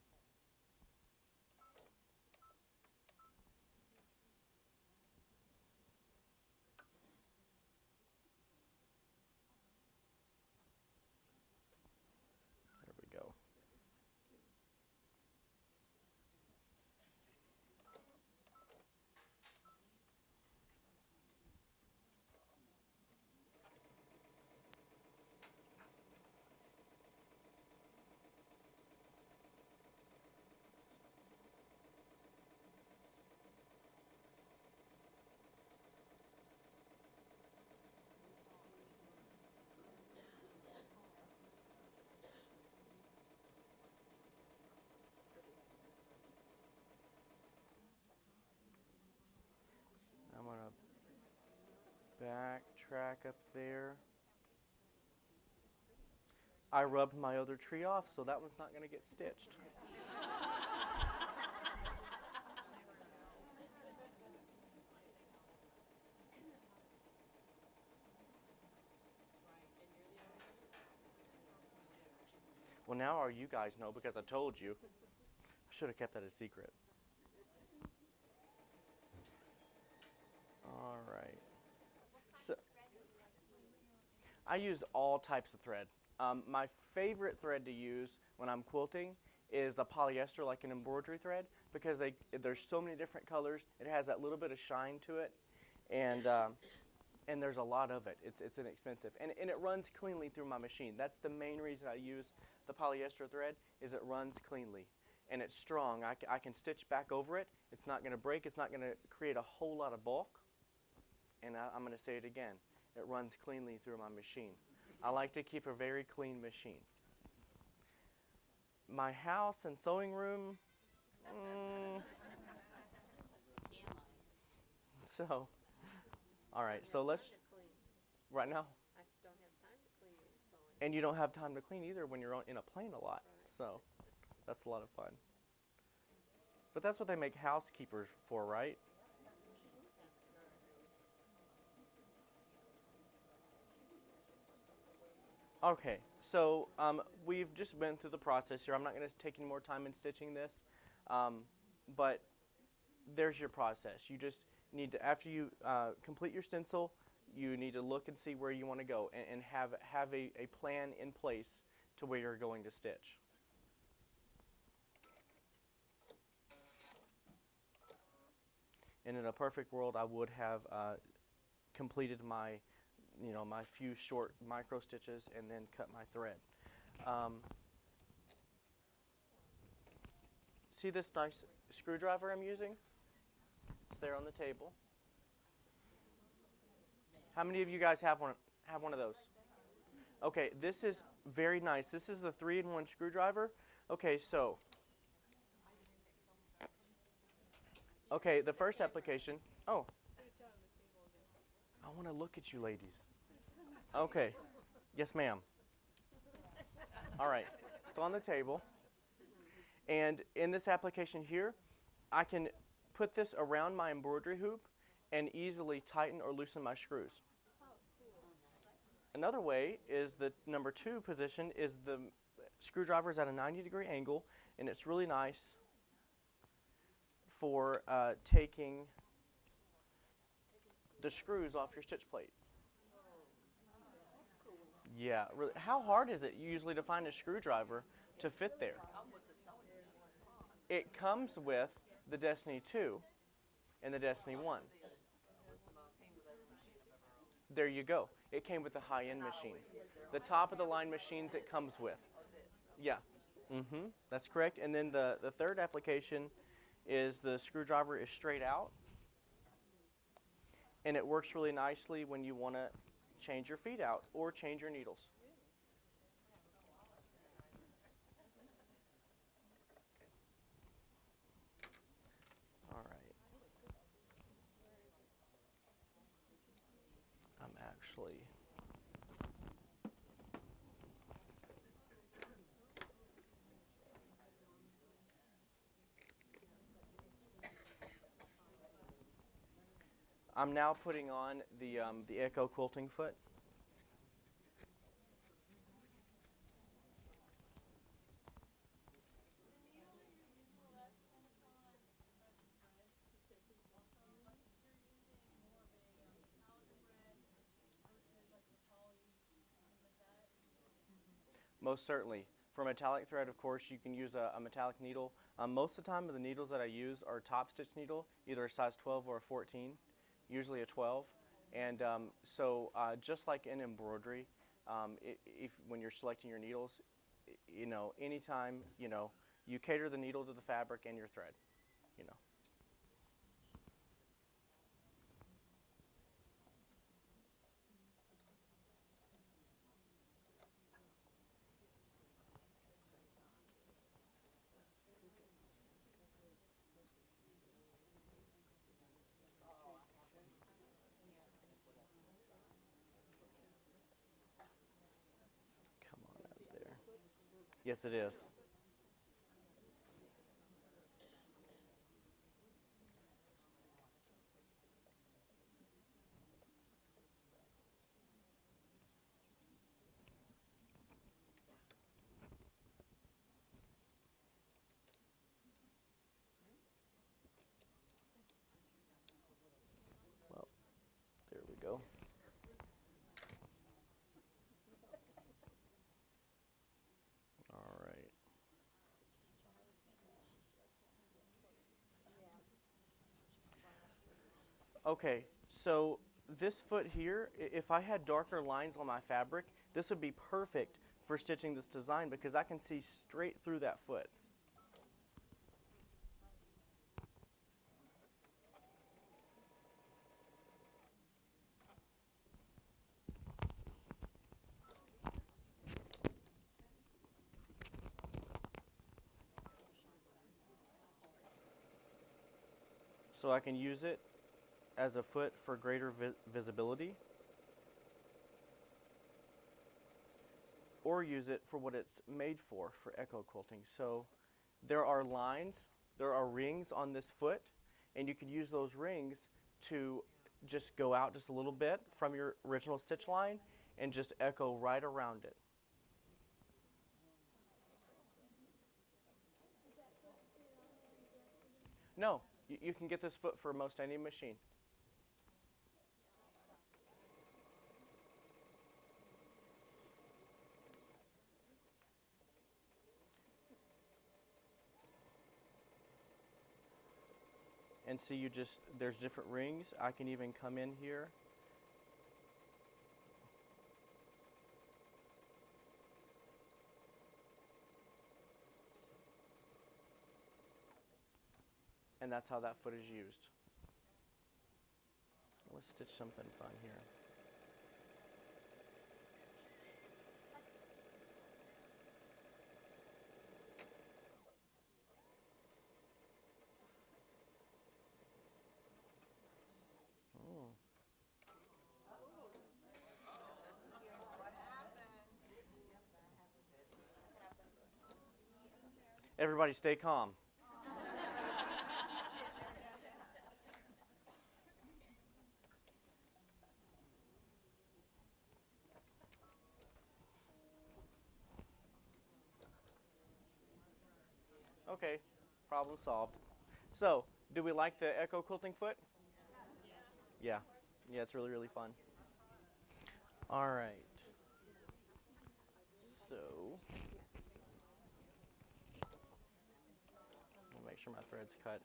There we go. I'm going to backtrack up there. I rubbed my other tree off, so that one's not going to get stitched. Well, now are you guys know because I told you. I should have kept that a secret. All right. So I used all types of thread. My favorite thread to use when I'm quilting is a polyester, like an embroidery thread, because there's so many different colors. It has that little bit of shine to it, and there's a lot of it. It's inexpensive, and it runs cleanly through my machine. That's the main reason I use the polyester thread, is it runs cleanly, and it's strong. I can stitch back over it. It's not going to break. It's not going to create a whole lot of bulk. And I'm going to say it again. It runs cleanly through my machine. I like to keep a very clean machine. My house and sewing room, so, all right, so let's, Time to clean. right now, I just don't have time to clean when you're sewing. and you don't have time to clean either when you're in a plane a lot, so that's a lot of fun. But that's what they make housekeepers for, right? Okay, so we've just been through the process here. I'm not going to take any more time in stitching this, but there's your process. You just need to, after you complete your stencil, you need to look and see where you want to go, and have a plan in place to where you're going to stitch. And in a perfect world, I would have completed my, my few short micro stitches and then cut my thread. See this nice screwdriver I'm using? It's there on the table. How many of you guys have one of those? Okay, this is very nice. This is the 3-in-1 screwdriver. Okay, so the first application. Oh, I want to look at you ladies. Okay. Yes, ma'am. All right. It's on the table. And in this application here, I can put this around my embroidery hoop and easily tighten or loosen my screws. Another way is the number 2 position is the screwdriver is at a 90-degree angle, and it's really nice for taking the screws off your stitch plate. Yeah, really. How hard is it usually to find a screwdriver to fit there? It comes with the Destiny 2 and the Destiny 1. There you go. It came with the high-end machine. The top of the line machines it comes with. Yeah. That's correct. And then the third application is the screwdriver is straight out. And it works really nicely when you want to change your feet out or change your needles. All right. I'm actually... I'm now putting on the Echo quilting foot. Most certainly. For metallic thread, of course, you can use a metallic needle. Most of the time, the needles that I use are top stitch needle, either a size 12 or a 14, usually a 12. And so just like in embroidery, if when you're selecting your needles, anytime, you cater the needle to the fabric and your thread, Come on out of there. Yes, it is. Well, Okay, so this foot here, if I had darker lines on my fabric, this would be perfect for stitching this design because I can see straight through that foot. So I can use it as a foot for greater visibility, or use it for what it's made for echo quilting. So there are lines, there are rings on this foot, and you can use those rings to just go out just a little bit from your original stitch line and just echo right around it. No, you can get this foot for most any machine. And see, there's different rings. I can even come in here and that's how that foot is used. Let's stitch something fun here. Oh. Everybody stay calm. Okay, problem solved. So, do we like the echo quilting foot? Yeah. Yeah, it's really, really fun. All right. So, I'll make sure my thread's cut.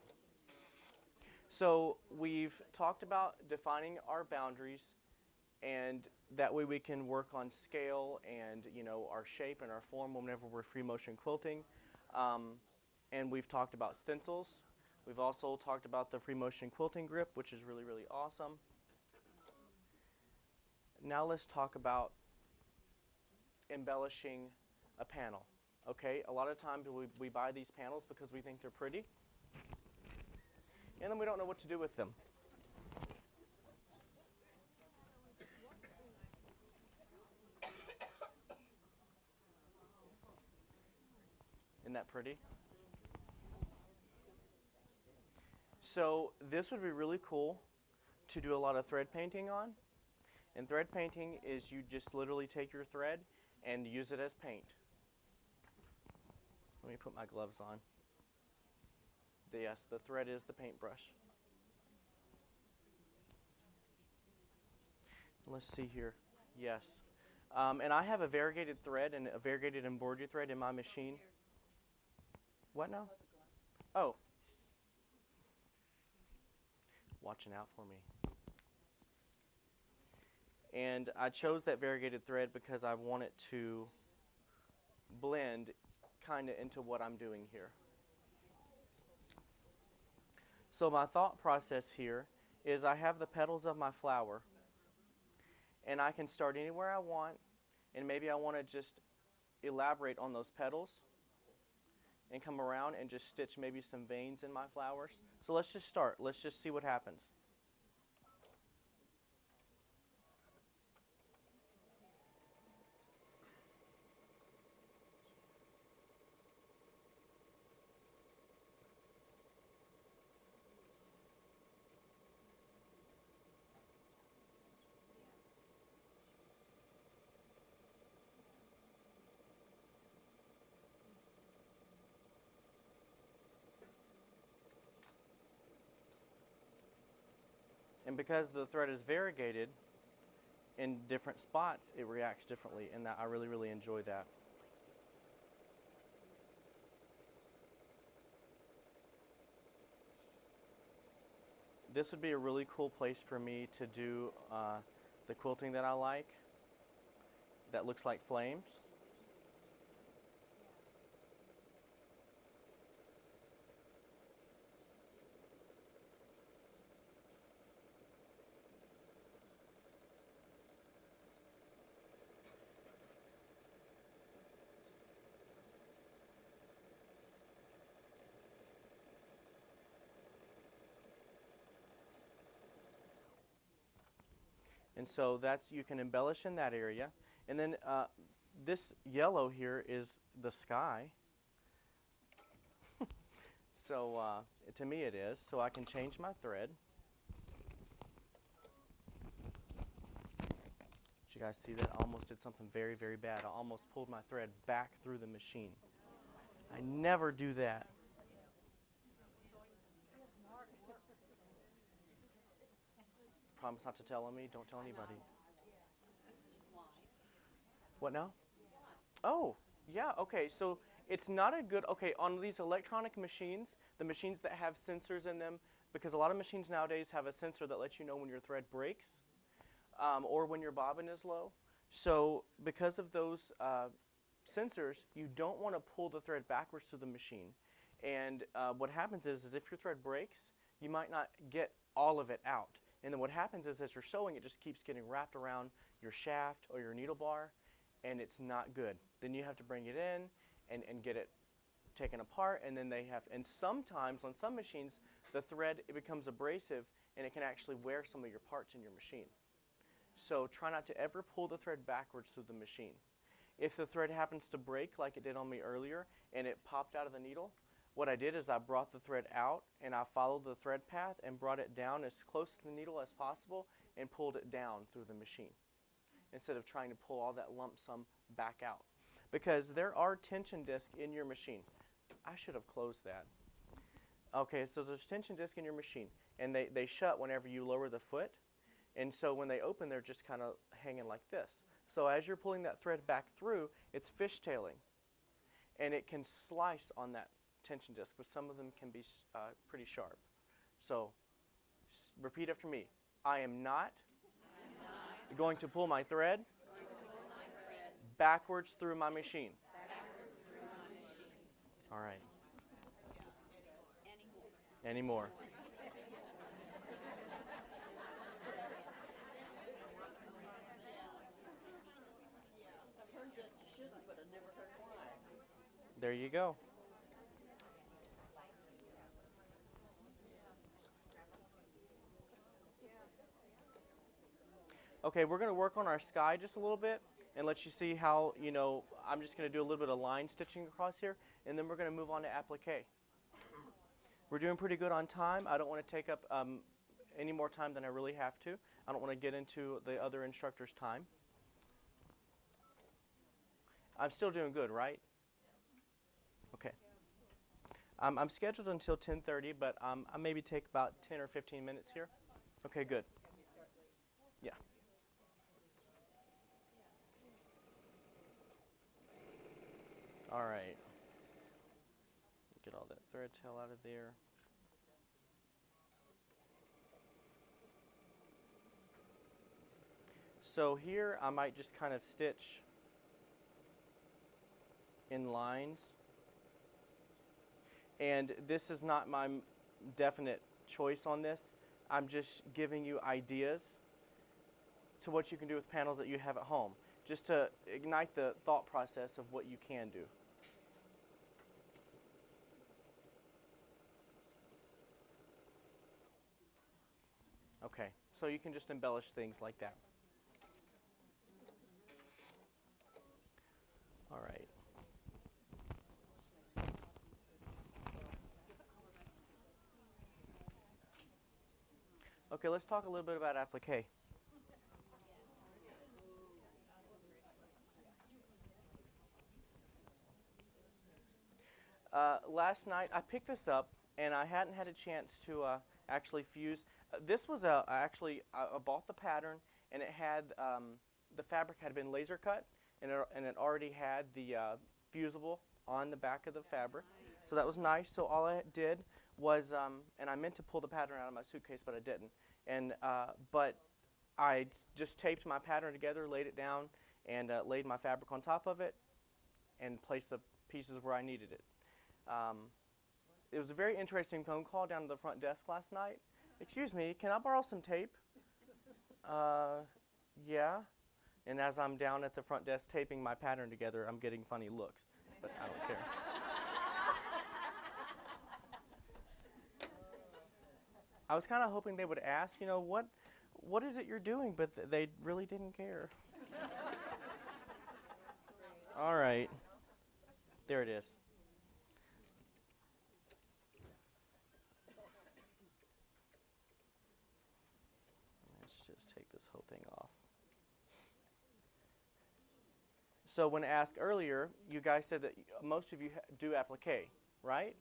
So, we've talked about defining our boundaries, and that way we can work on scale and, our shape and our form whenever we're free motion quilting. And we've talked about stencils. We've also talked about the free motion quilting grip, which is really, really awesome. Now let's talk about embellishing a panel. Okay, a lot of times we buy these panels because we think they're pretty, and then we don't know what to do with them. Isn't that pretty? So this would be really cool to do a lot of thread painting on. And thread painting is you just literally take your thread and use it as paint. Let me put my gloves on. Yes, the thread is the paintbrush. Let's see here. Yes. And I have a variegated thread and a variegated embroidery thread in my machine. What now? Oh. Watching out for me. And I chose that variegated thread because I want it to blend kind of into what I'm doing here. So my thought process here is I have the petals of my flower, and I can start anywhere I want, and maybe I want to just elaborate on those petals and come around and just stitch maybe some veins in my flowers. So let's just start. Let's just see what happens. And because the thread is variegated in different spots, it reacts differently, and I really, really enjoy that. this would be a really cool place for me to do the quilting that I like. That looks like flames. And so that's, you can embellish in that area. And then this yellow here is the sky. So to me it is. So I can change my thread. Did you guys see that? I almost did something very, very bad. I almost pulled my thread back through the machine. I never do that. Promise not to tell on me. Don't tell anybody. What now? Oh, yeah, okay. So it's not a good, okay, on these electronic machines, the machines that have sensors in them, because a lot of machines nowadays have a sensor that lets you know when your thread breaks or when your bobbin is low. So because of those sensors, you don't want to pull the thread backwards through the machine. And what happens is if your thread breaks, you might not get all of it out. And then what happens is as you're sewing, it just keeps getting wrapped around your shaft or your needle bar, and it's not good. Then you have to bring it in and get it taken apart, and then they have, and sometimes on some machines, the thread, it becomes abrasive, and it can actually wear some of your parts in your machine. So try not to ever pull the thread backwards through the machine. If the thread happens to break like it did on me earlier and it popped out of the needle, what I did is I brought the thread out and I followed the thread path and brought it down as close to the needle as possible and pulled it down through the machine instead of trying to pull all that lump sum back out. Because there are tension discs in your machine. I should have closed that. Okay, so there's tension discs in your machine and they shut whenever you lower the foot. And so when they open, they're just kind of hanging like this. So as you're pulling that thread back through, it's fishtailing. And it can slice on that tension disc, but some of them can be pretty sharp. So repeat after me. I am not going to pull my thread backwards through my machine. All right. Anymore. There you go. Okay, we're going to work on our sky just a little bit and let you see how, I'm just going to do a little bit of line stitching across here, and then we're going to move on to applique. We're doing pretty good on time. I don't want to take up any more time than I really have to. I don't want to get into the other instructor's time. I'm still doing good, right? Okay. I'm scheduled until 10:30, but I maybe take about 10 or 15 minutes here. Okay, good. Yeah. All right. Get all that thread tail out of there. So here I might just kind of stitch in lines. And this is not my definite choice on this. I'm just giving you ideas to what you can do with panels that you have at home, just to ignite the thought process of what you can do. Okay, so you can just embellish things like that. All right. Okay, let's talk a little bit about applique. Last night I picked this up and I hadn't had a chance to actually fuse. This was actually I bought the pattern and it had the fabric had been laser cut and it already had the fusible on the back of the fabric. So that was nice. So all I did was, and I meant to pull the pattern out of my suitcase, but I didn't. And but I just taped my pattern together, laid it down, and laid my fabric on top of it, and placed the pieces where I needed it. It was a very interesting phone call down to the front desk last night. Excuse me, can I borrow some tape? Yeah. And as I'm down at the front desk taping my pattern together, I'm getting funny looks, but I don't care. I was kind of hoping they would ask, what is it you're doing? But they really didn't care. All right. There it is. Let's just take this whole thing off. So when asked earlier, you guys said that most of you do applique, right?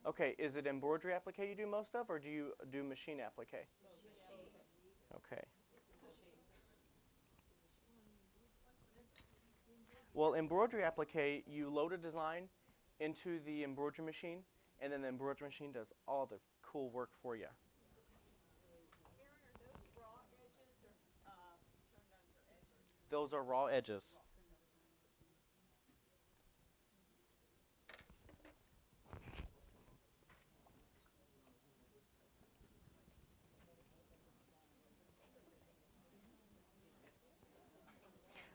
Okay, is it embroidery applique you do most of, or do you do machine applique? Okay. Well, embroidery applique, you load a design into the embroidery machine, and then the embroidery machine does all the cool work for you. Aaron, are those raw edges or turned under edges? Those are raw edges.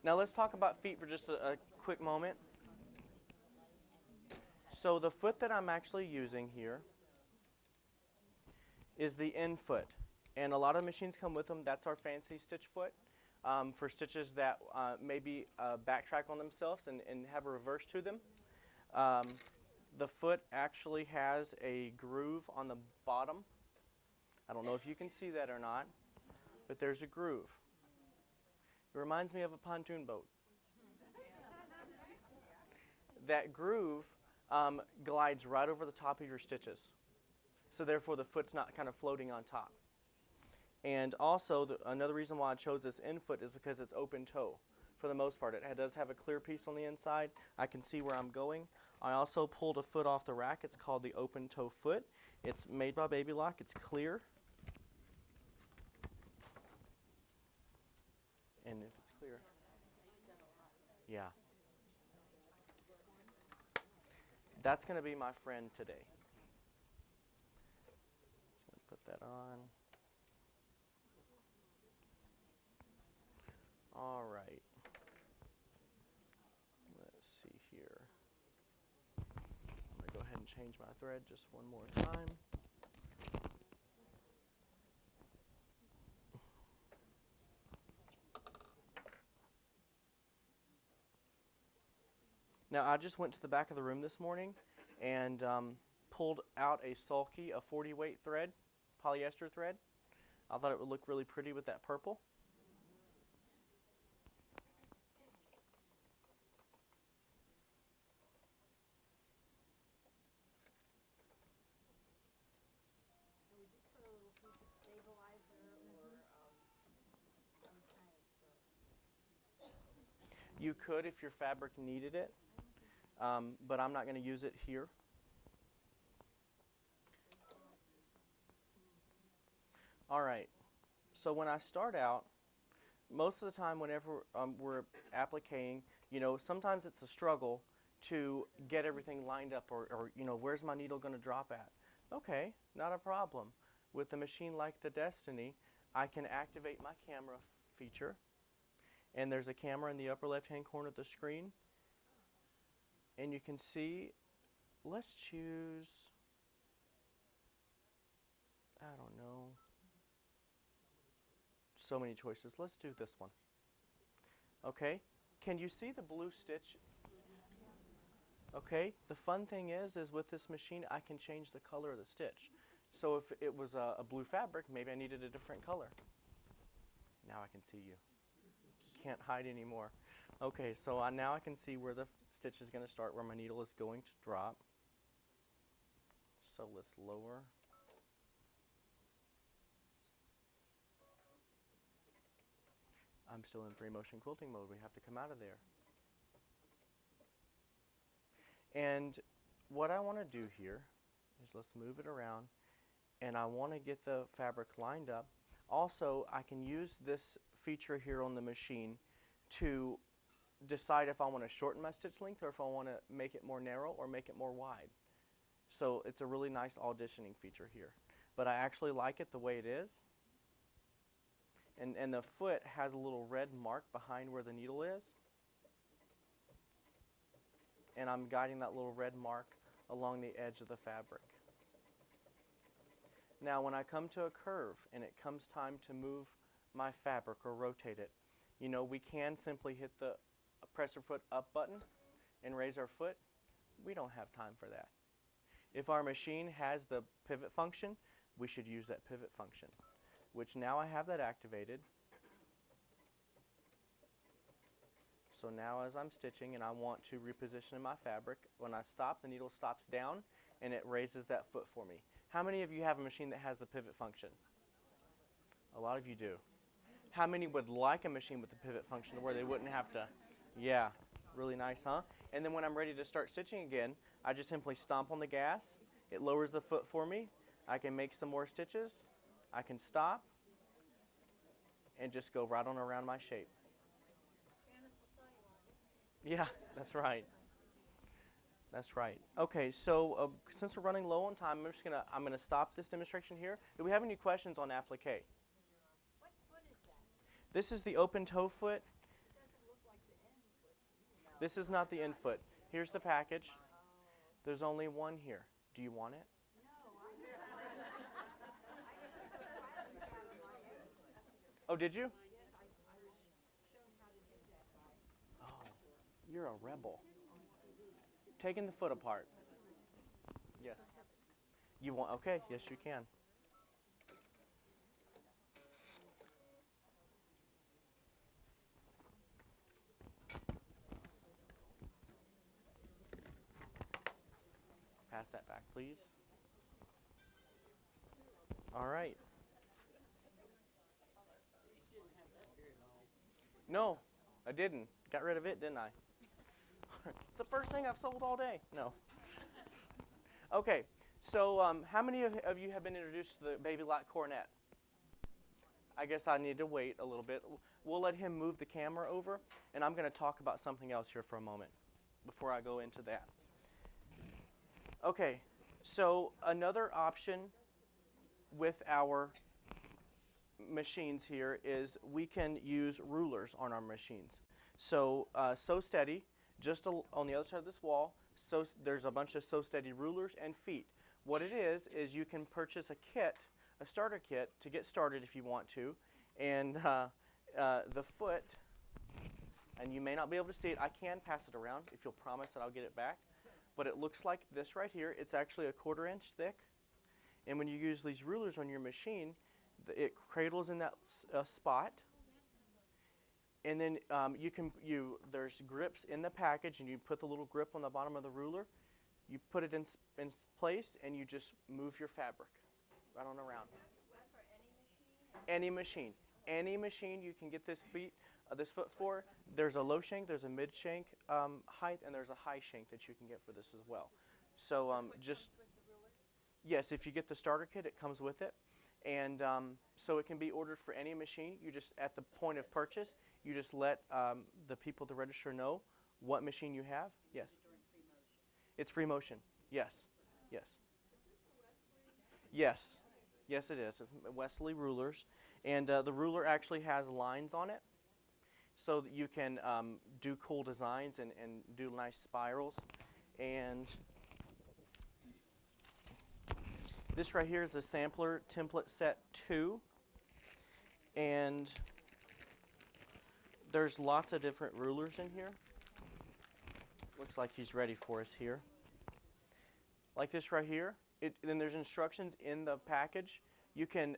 Now let's talk about feet for just a quick moment. So the foot that I'm actually using here is the end foot. And a lot of machines come with them. That's our fancy stitch foot for stitches that maybe backtrack on themselves and have a reverse to them. The foot actually has a groove on the bottom. I don't know if you can see that or not, but there's a groove. It reminds me of a pontoon boat. That groove glides right over the top of your stitches. So therefore the foot's not kind of floating on top. And also another reason why I chose this end foot is because it's open toe for the most part. It does have a clear piece on the inside. I can see where I'm going. I also pulled a foot off the rack. It's called the open toe foot. It's made by Baby Lock. It's clear. And if it's clear, yeah. That's going to be my friend today. Just going to put that on. All right. Let's see here. I'm going to go ahead and change my thread just one more time. Now, I just went to the back of the room this morning and pulled out a sulky, a 40 weight thread, polyester thread. I thought it would look really pretty with that purple. And would you put a little piece of stabilizer or some kind of You could if your fabric needed it, but I'm not going to use it here. All right, so when I start out, most of the time whenever we're appliquing, sometimes it's a struggle to get everything lined up or where's my needle going to drop at? Okay, not a problem. With a machine like the Destiny, I can activate my camera feature, and there's a camera in the upper left-hand corner of the screen, and you can see, let's choose, I don't know, so many choices. Let's do this one. Okay, can you see the blue stitch? Okay, the fun thing is with this machine, I can change the color of the stitch. So if it was a blue fabric, maybe I needed a different color. Now I can see you. Can't hide anymore. Okay, so now I can see where the stitch is going to start, where my needle is going to drop. So let's lower. I'm still in free motion quilting mode. We have to come out of there. And what I want to do here is let's move it around, and I want to get the fabric lined up. Also, I can use this feature here on the machine to decide if I want to shorten my stitch length or if I want to make it more narrow or make it more wide. So it's a really nice auditioning feature here. But I actually like it the way it is. And the foot has a little red mark behind where the needle is. And I'm guiding that little red mark along the edge of the fabric. Now when I come to a curve and it comes time to move my fabric or rotate it, you know, we can simply hit the press our foot up button and raise our foot. We don't have time for that. If our machine has the pivot function, we should use that pivot function, which now I have that activated. So now as I'm stitching and I want to reposition my fabric, when I stop, the needle stops down and it raises that foot for me. How many of you have a machine that has the pivot function? A lot of you do. How many would like a machine with the pivot function where they wouldn't have to? Yeah, really nice, huh? And then when I'm ready to start stitching again, I just simply stomp on the gas. It lowers the foot for me. I can make some more stitches. I can stop and just go right on around my shape. Janice will sell you one. Yeah, that's right. That's right. Okay, so since we're running low on time, I'm gonna stop this demonstration here. Do we have any questions on applique? What foot is that? This is the open toe foot. It doesn't look like the end foot. This is not the end foot. Here's the package. There's only one here. Do you want it? No, I took plastic out of my end foot. Oh, did you? Yes, I was shown how to do that by. Oh, you're a rebel. Taking the foot apart. Yes. You want? Okay. Yes, you can. Pass that back, please. All right. No, I didn't. Got rid of it, didn't I? It's the first thing I've sold all day. No. Okay, so how many of you have been introduced to the Baby Lock Cornet? I guess I need to wait a little bit. We'll let him move the camera over, and I'm going to talk about something else here for a moment before I go into that. Okay, so another option with our machines here is we can use rulers on our machines. So Sew Steady, just on the other side of this wall, so there's a bunch of Sew Steady rulers and feet. What it is you can purchase a kit, a starter kit, to get started if you want to, and the foot, and you may not be able to see it. I can pass it around if you'll promise that I'll get it back. But it looks like this right here. It's actually a 1/4 inch thick. And when you use these rulers on your machine, it cradles in that spot. And then there's grips in the package, and you put the little grip on the bottom of the ruler. You put it in place, and you just move your fabric right on around. For Any machine. Any machine you can get this foot for. There's a low shank, there's a mid shank height, and there's a high shank that you can get for this as well. So just, yes, if you get the starter kit, it comes with it. And so it can be ordered for any machine. You just, at the point of purchase, you just let the people at the register know what machine you have. Yes. It's free motion. Yes. Yes. Yes. Yes, it is. It's Wesley rulers. And the ruler actually has lines on it, so that you can do cool designs and do nice spirals. And this right here is the sampler template set 2. And there's lots of different rulers in here. Looks like he's ready for us here. Like this right here. Then there's instructions in the package. You can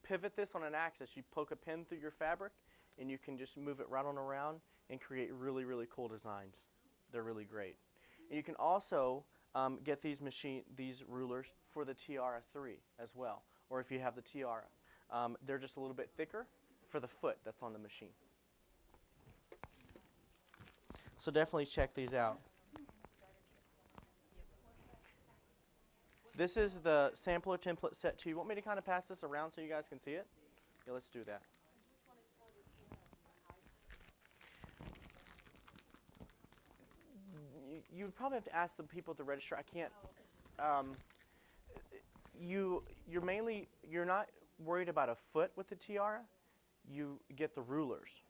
pivot this on an axis. You poke a pin through your fabric, and you can just move it right on around and create really, really cool designs. They're really great. And you can also get these rulers for the Tiara 3 as well, or if you have the Tiara. They're just a little bit thicker for the foot that's on the machine. So definitely check these out. This is the sampler template set 2. You want me to kind of pass this around so you guys can see it? Yeah, let's do that. You would probably have to ask the people at the register. I can't. You're not worried about a foot with the tiara. You get the rulers.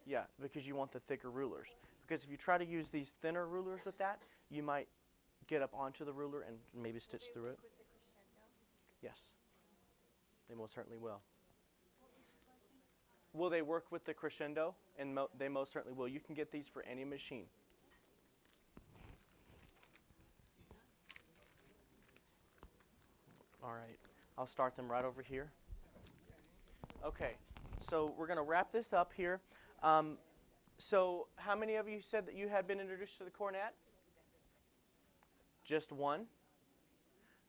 Yeah, because you want the thicker rulers. Because if you try to use these thinner rulers with that, you might get up onto the ruler and maybe stitch through it. Yes, they most certainly will. Will they work with the crescendo? And they most certainly will. You can get these for any machine. All right, I'll start them right over here. Okay, so we're going to wrap this up here. So how many of you said that you had been introduced to the cornet? Just one?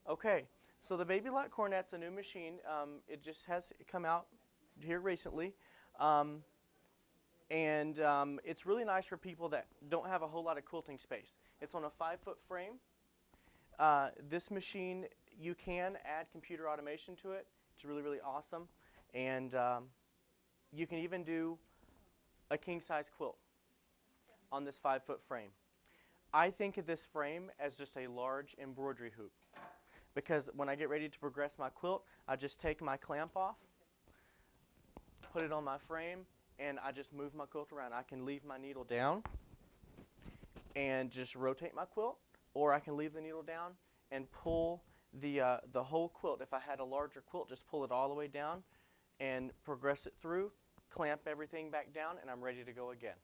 Okay, so the Baby Lock Cornet's a new machine. It just has come out here recently. It's really nice for people that don't have a whole lot of quilting space. It's on a 5-foot frame. This machine, you can add computer automation to it. It's really, really awesome. And you can even do a king-size quilt on this 5-foot frame. I think of this frame as just a large embroidery hoop, because when I get ready to progress my quilt, I just take my clamp off, put it on my frame, and I just move my quilt around. I can leave my needle down and just rotate my quilt, or I can leave the needle down and pull the whole quilt. If I had a larger quilt, just pull it all the way down and progress it through, clamp everything back down, and I'm ready to go again.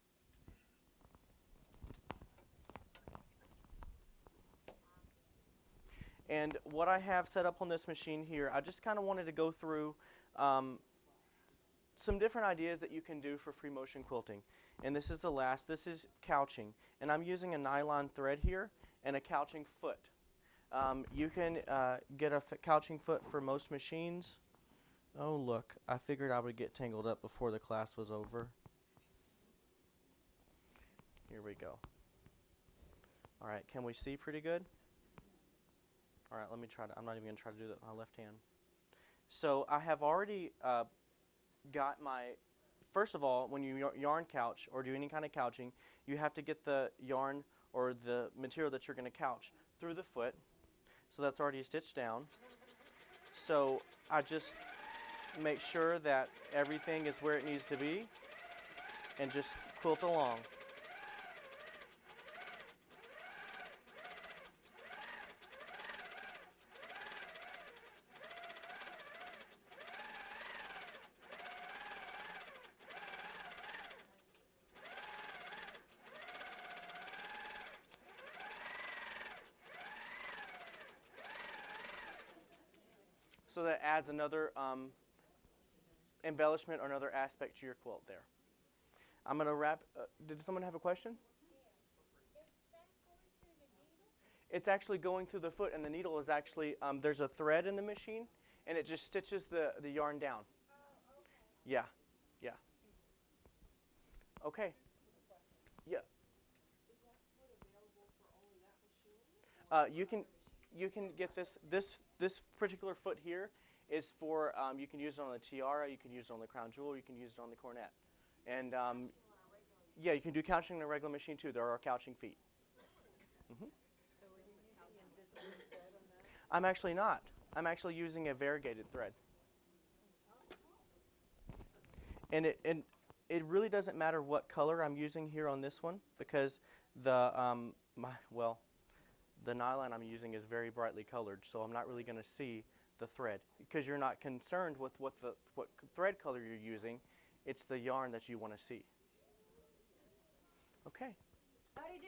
And what I have set up on this machine here, I just kind of wanted to go through some different ideas that you can do for free motion quilting. And this is the last. This is couching. And I'm using a nylon thread here and a couching foot. You can get a couching foot for most machines. Oh, look, I figured I would get tangled up before the class was over. Here we go. All right, can we see pretty good? All right, let me try to, I'm not even going to try to do that with my left hand. So I have already got my, first of all, when you yarn couch or do any kind of couching, you have to get the yarn or the material that you're going to couch through the foot. So that's already stitched down. So I just make sure that everything is where it needs to be and just quilt along. So that adds another embellishment or another aspect to your quilt there. I'm going to wrap. Did someone have a question? It's actually going through the foot, and the needle is actually, there's a thread in the machine, and it just stitches the yarn down. Yeah, yeah. Okay. Yeah. You can get this particular foot here is for, you can use it on the tiara, you can use it on the crown jewel, you can use it on the cornet. And yeah, you can do couching in a regular machine too. There are couching feet. Mm-hmm. I'm actually not. I'm actually using a variegated thread. And it really doesn't matter what color I'm using here on this one, because the the nylon I'm using is very brightly colored, so I'm not really going to see the thread, because you're not concerned with what thread color you're using. It's the yarn that you want to see. Okay. Howdy do.